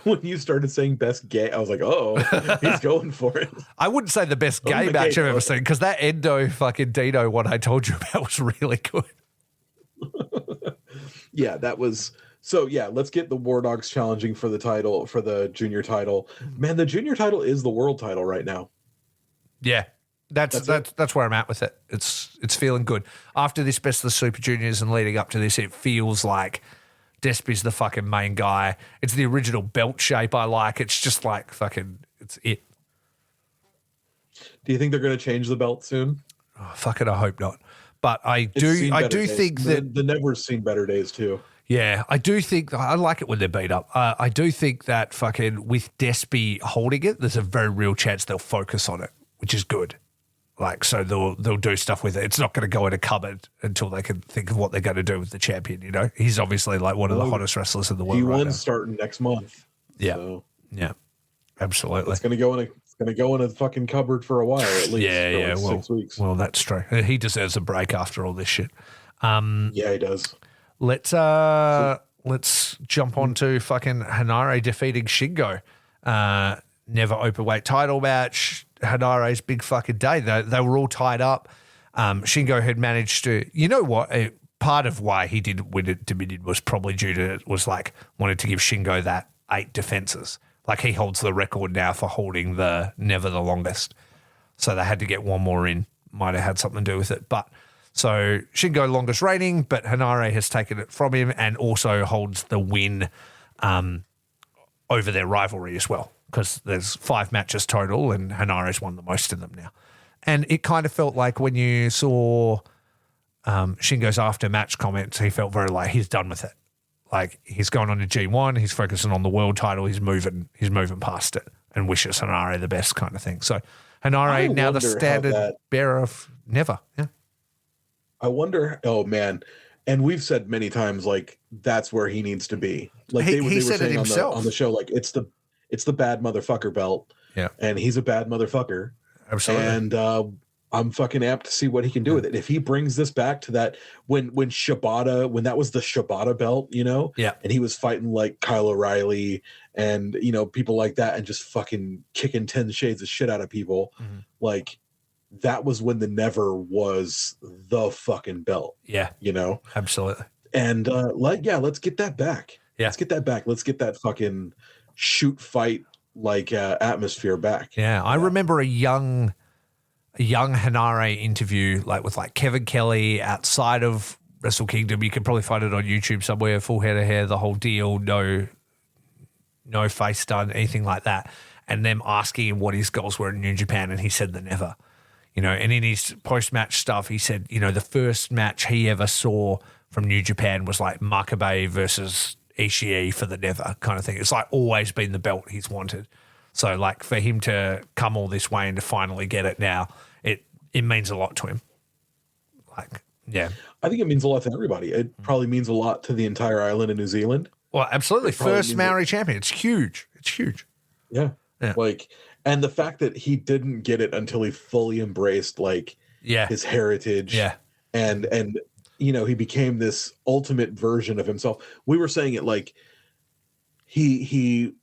When you started saying best gay, I was like, oh, he's going for it. I wouldn't say the best Oh, gay the match gay- I've ever seen because that Endo fucking Dino one I told you about was really good. Yeah, that was so. Yeah, let's get the War Dogs challenging for the title, for the junior title. Man, the junior title is the world title right now. Yeah. That's where I'm at with it. It's feeling good. After this Best of the Super Juniors and leading up to this, it feels like Despe's the fucking main guy. It's the original belt shape I like. It's just like fucking, it's it. Do you think they're going to change the belt soon? Oh, fuck it, I hope not. But I It's seen do better days. think that the Never's seen better days too. yeah, I do think I like it when they're beat up. I do think that fucking with Despe holding it, there's a very real chance they'll focus on it, which is good. Like, so they'll do stuff with it. It's not going to go in a cupboard until they can think of what they're going to do with the champion. You know, he's obviously like one of the hottest wrestlers in the world. G1 right now. starting next month. Yeah, So yeah, absolutely. it's going to go in a fucking cupboard for a while at least. Yeah, for like 6 weeks. Well, that's true. He deserves a break after all this shit. Yeah, he does. Let's jump on to fucking Hanare defeating Shingo. Never openweight title match. Hanare's big fucking day. They were all tied up. Shingo had managed to, you know what? Part of why he did win at Dominion was probably due to was like wanted to give Shingo that 8 defenses. Like he holds the record now for holding the never the longest. So they had to get one more in. Might have had something to do with it. But so Shingo longest reigning, but Hanare has taken it from him and also holds the win over their rivalry as well. Because there's 5 matches total and Hanare's won the most of them now. And it kind of felt like when you saw Shingo's after match comments, he felt very like he's done with it. Like he's going on to G1, he's focusing on the world title, he's moving past it and wishes Hanare the best kind of thing. So Hanare now the standard bearer of never. Yeah. I wonder, oh man. And we've said many times, like, that's where he needs to be. Like he were said saying it himself on the show, like it's the bad motherfucker belt. Yeah. And he's a bad motherfucker. Absolutely. And I'm fucking amped to see what he can do with it. If he brings this back to that when that was the Shibata belt, you know? Yeah. And he was fighting like Kyle O'Reilly and, you know, people like that and just fucking kicking 10 shades of shit out of people. Mm-hmm. Like that was when the Never was the fucking belt. Yeah. You know? Absolutely. And let's get that back. Yeah. Let's get that back. Let's get that fucking shoot fight like atmosphere back. Yeah. I remember a young Hanare interview like with like Kevin Kelly outside of Wrestle Kingdom. You can probably find it on YouTube somewhere, full head of hair, the whole deal, no face done, anything like that. And them asking him what his goals were in New Japan, and he said the never. You know, and in his post-match stuff, he said, you know, the first match he ever saw from New Japan was like Makabe versus Ishii for the never kind of thing. It's like always been the belt he's wanted. So like for him to come all this way and to finally get it now, it means a lot to him. Like, yeah. I think it means a lot to everybody. It probably means a lot to the entire island of New Zealand. Well, absolutely. First Maori champion. It's huge. It's huge. Yeah. Yeah. Like, and the fact that he didn't get it until he fully embraced like his heritage. Yeah. And you know, he became this ultimate version of himself. We were saying it like he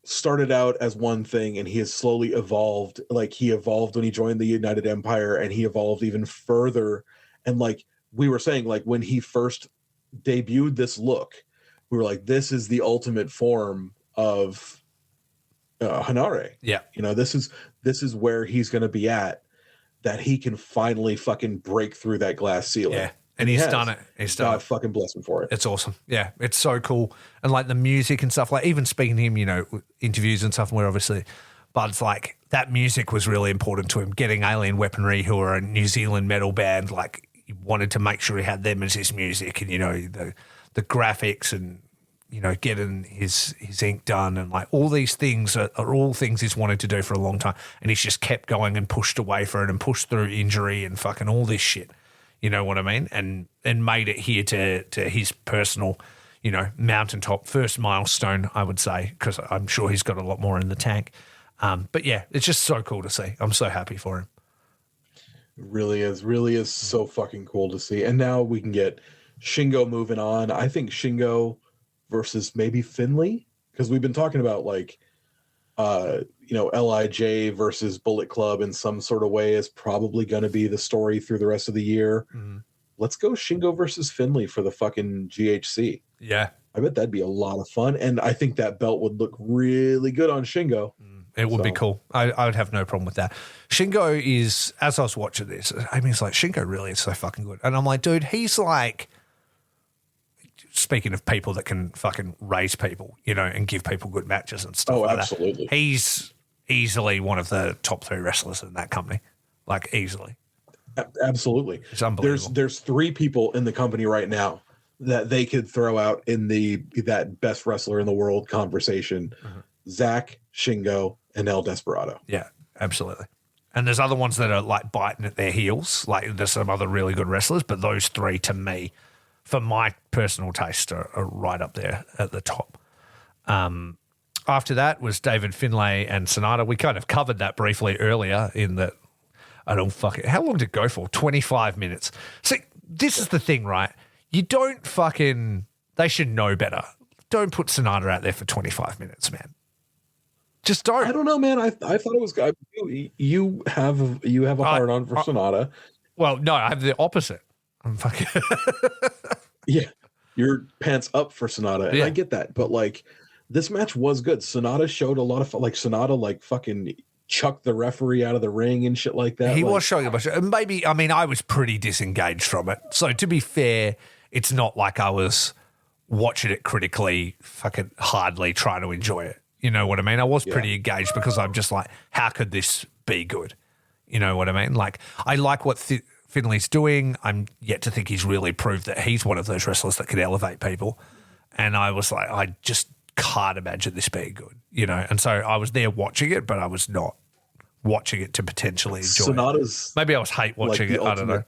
started out as one thing and he has slowly evolved. Like he evolved when he joined the United Empire and he evolved even further. And like we were saying, like when he first debuted this look, we were like, this is the ultimate form of Hanare. Yeah. You know, this is where he's going to be at, that he can finally fucking break through that glass ceiling. Yeah. And he's done it. He's done God fucking bless him for it. It's awesome. Yeah. It's so cool. And like the music and stuff, like even speaking to him, you know, interviews and stuff, and we're obviously Bud's like, that music was really important to him. Getting Alien Weaponry, who are a New Zealand metal band, like he wanted to make sure he had them as his music, and the graphics and getting his ink done and like all these things are all things he's wanted to do for a long time, and he's just kept going and pushed away for it and pushed through injury and fucking all this shit. You know what I mean? And made it here to his personal, mountaintop first milestone, I would say, because I'm sure he's got a lot more in the tank. But yeah, it's just so cool to see. I'm so happy for him. It really is so fucking cool to see. And now we can get Shingo moving on. I think Shingo versus maybe Finlay, because we've been talking about like, LIJ versus Bullet Club in some sort of way is probably going to be the story through the rest of the year. Mm-hmm. Let's go Shingo versus Finlay for the fucking GHC. Yeah. I bet that'd be a lot of fun. And I think that belt would look really good on Shingo. It would be cool. I would have no problem with that. Shingo is, as I was watching this, I mean, it's like, Shingo really is so fucking good. And I'm like, dude, he's like, speaking of people that can fucking raise people, and give people good matches and stuff like absolutely. That. He's easily one of the top 3 wrestlers in that company. Like, easily. Absolutely. It's unbelievable. There's 3 people in the company right now that they could throw out in that best wrestler in the world conversation. Mm-hmm. Zach, Shingo, and El Desperado. Yeah, absolutely. And there's other ones that are like biting at their heels. Like there's some other really good wrestlers, but those 3 to me, for my personal taste, are right up there at the top. After that was David Finlay and Sonata. We kind of covered that briefly earlier in that. I don't fucking. How long did it go for? 25 minutes. See, this is the thing, right? You don't fucking. They should know better. Don't put Sonata out there for 25 minutes, man. Just don't. I don't know, man. I thought it was good. You have a hard on for Sonata. Well, no, I have the opposite. I'm fucking. Yeah, your pants up for Sonata, and I get that, but like this match was good. Sonata showed a lot of like Sonata like fucking chucked the referee out of the ring and shit like that. He was showing a bunch of, and maybe I was pretty disengaged from it. So to be fair, it's not like I was watching it critically, fucking hardly trying to enjoy it. You know what I mean? I was pretty engaged because I'm just like, how could this be good? You know what I mean? Like, I like what Finlay's doing. I'm yet to think he's really proved that he's one of those wrestlers that could elevate people. And I was like, I just can't imagine this being good, And so I was there watching it, but I was not watching it to potentially enjoy Sonata's it. Maybe I was hate watching it. I don't know.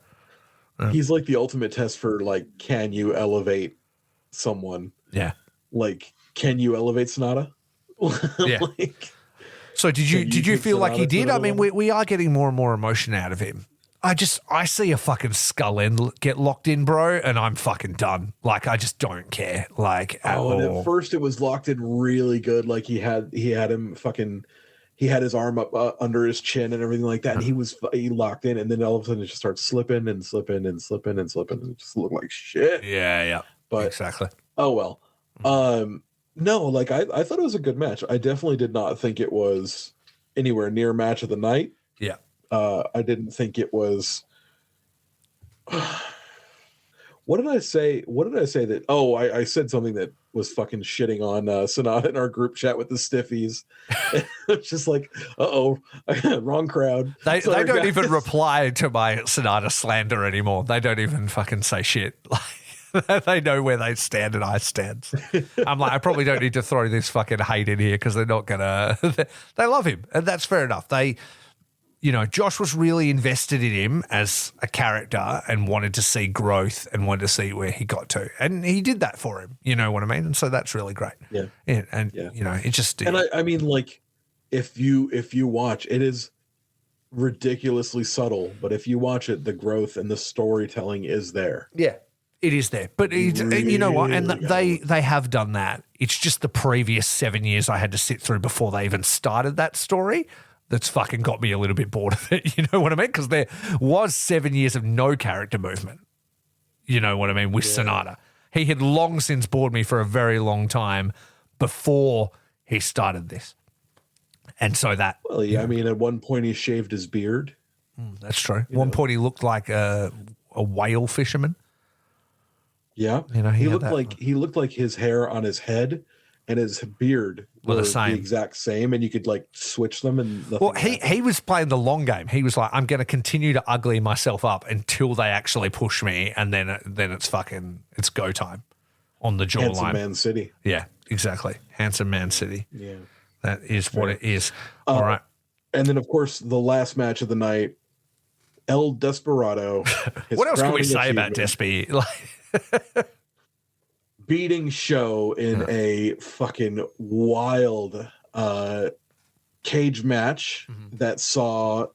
He's like the ultimate test for like, can you elevate someone? Yeah. Like, can you elevate Sonata? Yeah. So did you feel like he did? I mean, we are getting more and more emotion out of him. I see a fucking skull end get locked in, bro, and I'm fucking done. Like, I just don't care. Like, at all. And at first it was locked in really good. Like he had him fucking, he had his arm up under his chin and everything like that, and he locked in, and then all of a sudden it just starts slipping and slipping and slipping and slipping, and it just looked like shit. Yeah. But exactly. Oh well. No, like I thought it was a good match. I definitely did not think it was anywhere near match of the night. Yeah. I didn't think it was. What did I say? That? Oh, I said something that was fucking shitting on Sonata in our group chat with the stiffies. It's just like, wrong crowd. They don't even reply to my Sonata slander anymore. They don't even fucking say shit. Like, they know where they stand and I stand. I'm like, I probably don't need to throw this fucking hate in here because they're not gonna. They love him, and that's fair enough. Josh was really invested in him as a character and wanted to see growth and wanted to see where he got to. And he did that for him. You know what I mean? And so that's really great. Yeah. It just... And I mean, like, if you watch, it is ridiculously subtle, but if you watch it, the growth and the storytelling is there. Yeah, it is there. But you know what? And they have done that. It's just the previous 7 years I had to sit through before they even started that story that's fucking got me a little bit bored of it. You know what I mean? Because there was 7 years of no character movement. You know what I mean? With Sonata. He had long since bored me for a very long time before he started this. And so that... Well, yeah, I mean, at one point he shaved his beard. That's true. At one point he looked like a whale fisherman. Yeah. He looked like his hair on his head and his beard Were the were same. the exact same, and you could like switch them. And Well, he was playing the long game. He was like, I'm going to continue to ugly myself up until they actually push me, and then it's go time on the jawline. Handsome Man City. Yeah, exactly. Handsome Man City. Yeah. That is what it is. All right. And then, of course, the last match of the night, El Desperado. What else can we say about achievement, Despe? beating Show in a fucking wild cage match that saw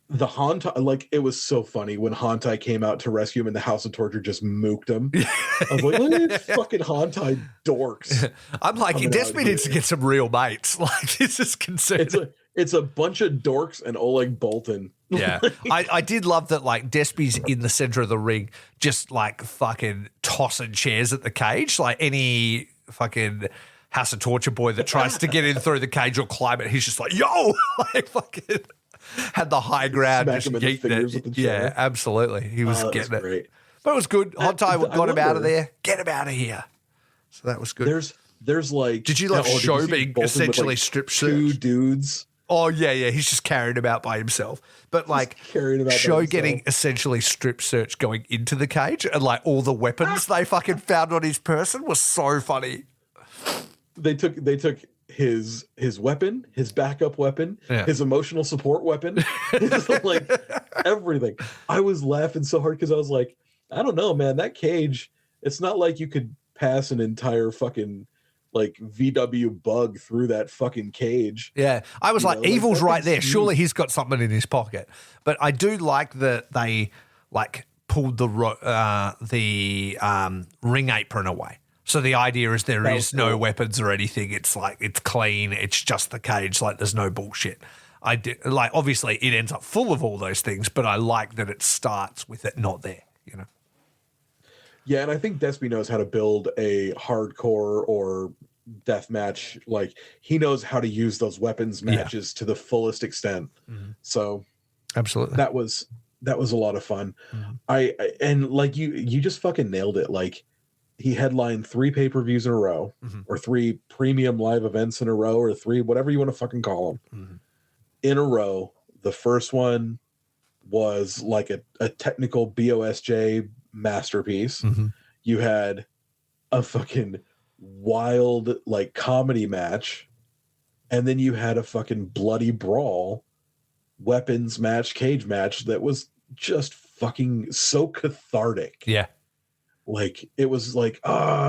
the Hantai. Like, it was so funny when Hantai came out to rescue him and the House of Torture just mooked him. I was like, look at these fucking Hantai dorks. I'm like, Despe needs to get some real mates. Like, this is concerning. It's a bunch of dorks and Oleg Bolton. Yeah. I did love that, like, Despe's in the center of the ring, just like fucking tossing chairs at the cage. Like any fucking House of Torture boy that tries to get in through the cage or climb it, he's just like, yo, like fucking had the high ground. Smack Just him in the yeeting fingers it. with the Yeah, chair. absolutely. He was getting it. Great. But it was good. Hantai I got him out of wonder- there. Get him out of here. So that was good. There's like, Did you love did Show see being Bolton with, essentially like, strip two searched? dudes? Oh, yeah. He's just carrying him out by himself. But like carrying him out by Show himself. getting essentially strip searched going into the cage and like all the weapons they fucking found on his person was so funny. They took his weapon, his backup weapon, his emotional support weapon, like everything. I was laughing so hard because I was like, I don't know, man, that cage, it's not like you could pass an entire fucking like VW bug through that fucking cage. Yeah. I was like, know, like, Evil's that right thing's there. Surely he's got something in his pocket. But I do like that they like pulled the ring apron away. So the idea is there is no weapons or anything. It's like, it's clean. It's just the cage. Like there's no bullshit. I did like, obviously it ends up full of all those things, but I like that it starts with it not there, you know? Yeah, and I think Despe knows how to build a hardcore or death match. Like he knows how to use those weapons matches to the fullest extent. So Absolutely. that was a lot of fun. I and like you just fucking nailed it. Like he headlined 3 pay-per-views in a row, or 3 premium live events in a row, or 3 whatever you want to fucking call them in a row. The first one was like a technical BOSJ masterpiece. You had a fucking wild like comedy match, and then you had a fucking bloody brawl weapons match, cage match that was just fucking so cathartic. Yeah. Like it was like,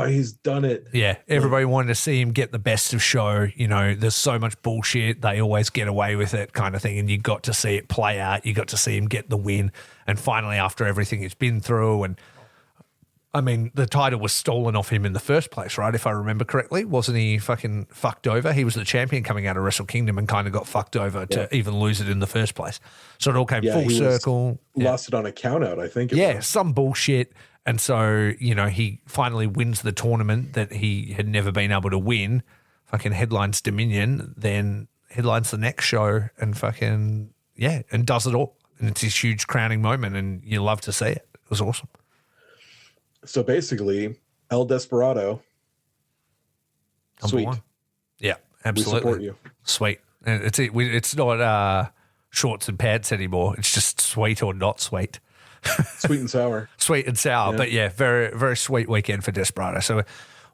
he's done it. Yeah, everybody wanted to see him get the best of Show. You know, there's so much bullshit. They always get away with it kind of thing. And you got to see it play out. You got to see him get the win. And finally, after everything he's been through, and I mean, the title was stolen off him in the first place, right? If I remember correctly. Wasn't he fucking fucked over? He was the champion coming out of Wrestle Kingdom and kind of got fucked over to even lose it in the first place. So it all came full circle. Lost it on a count out, I think. Some bullshit. And so, you know, he finally wins the tournament that he had never been able to win, fucking headlines Dominion, then headlines the next show and fucking, and does it all. And it's his huge crowning moment and you love to see it. It was awesome. So basically, El Desperado, sweet. 1. Yeah, absolutely. We support you. Sweet. And it's not shorts and pants anymore. It's just sweet or not sweet. Sweet and sour. Sweet and sour. Yeah. But yeah, very, very sweet weekend for Desperado. So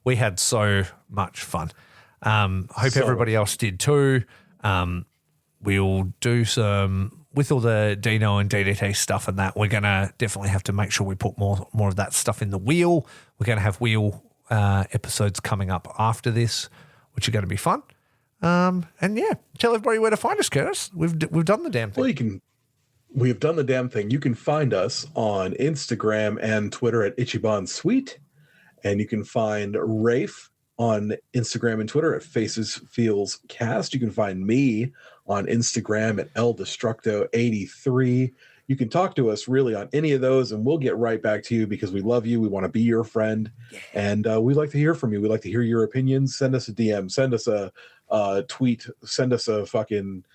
we had so much fun. Hope everybody else did too. We'll do some, with all the Dino and DDT stuff and that, we're going to definitely have to make sure we put more of that stuff in the wheel. We're going to have wheel episodes coming up after this, which are going to be fun. And yeah, tell everybody where to find us, Curtis. We've done the damn thing. Well, we've done the damn thing. You can find us on Instagram and Twitter at Ichiban Sweet. And you can find Rafe on Instagram and Twitter at Faces Feels Cast. You can find me on Instagram at ElDestructo83. You can talk to us really on any of those, and we'll get right back to you because we love you. We want to be your friend, and we'd like to hear from you. We'd like to hear your opinions. Send us a DM. Send us a tweet. Send us a fucking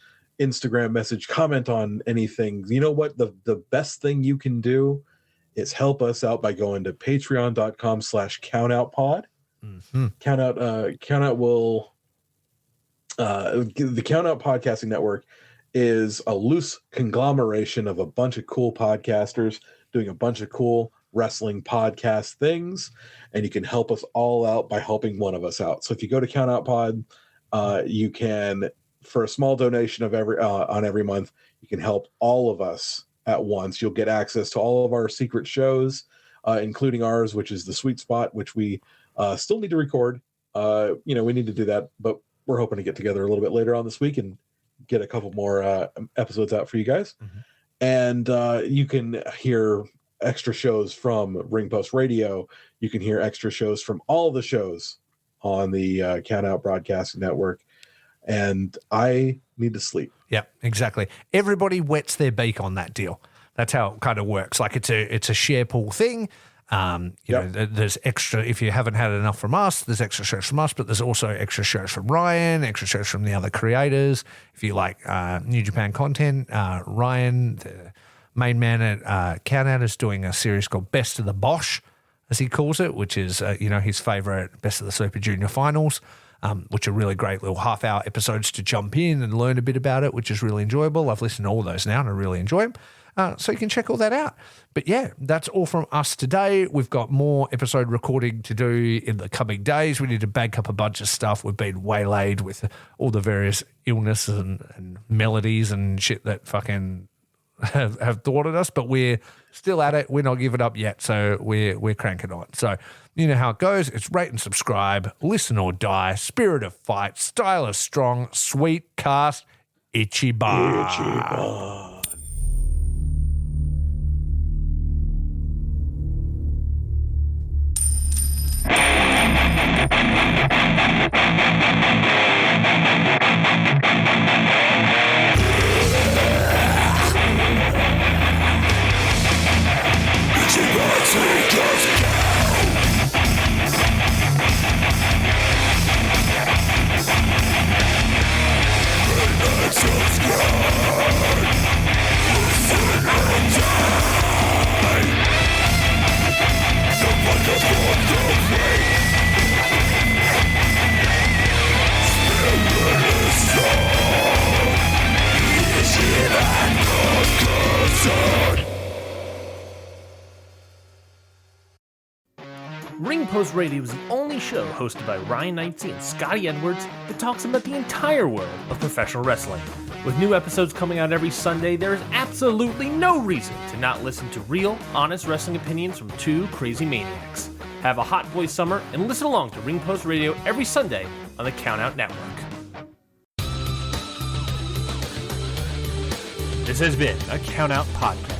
Instagram message. Comment on anything. You know what? The best thing you can do is help us out by going to patreon.com/countoutpod. Count Out will the Count Out Podcasting Network is a loose conglomeration of a bunch of cool podcasters doing a bunch of cool wrestling podcast things, and you can help us all out by helping one of us out. So if you go to Count Out Pod, you can, for a small donation of every month, you can help all of us at once. You'll get access to all of our secret shows, including ours, which is the Sweet Spot, which we still need to record. We need to do that, but we're hoping to get together a little bit later on this week and get a couple more episodes out for you guys. And you can hear extra shows from Ring Post Radio. You can hear extra shows from all the shows on the Count Out Broadcasting Network. And I need to sleep. Yeah, exactly. Everybody wets their beak on that deal. That's how it kind of works. Like it's a share pool thing. You know, there's extra, if you haven't had enough from us, there's extra shows from us, but there's also extra shows from Ryan, extra shows from the other creators. If you like New Japan content, Ryan, the main man at Count Out, is doing a series called Best of the BOSJ, as he calls it, which is, his favorite Best of the Super Junior finals, which are really great little half-hour episodes to jump in and learn a bit about it, which is really enjoyable. I've listened to all those now and I really enjoy them. So you can check all that out. But yeah, that's all from us today. We've got more episode recording to do in the coming days. We need to bank up a bunch of stuff. We've been waylaid with all the various illness and melodies and shit that fucking have thwarted us, but we're still at it. We're not giving up yet, so we're cranking on. So you know how it goes. It's rate and subscribe, listen or die, spirit of fight, style of strong, sweet cast, Ichiban. Ring Post Radio is the only show hosted by Ryan Knightsey and Scotty Edwards that talks about the entire world of professional wrestling. With new episodes coming out every Sunday, there is absolutely no reason to not listen to real, honest wrestling opinions from two crazy maniacs. Have a hot boy summer and listen along to Ring Post Radio every Sunday on the Count Out Network. This has been a Count Out Podcast.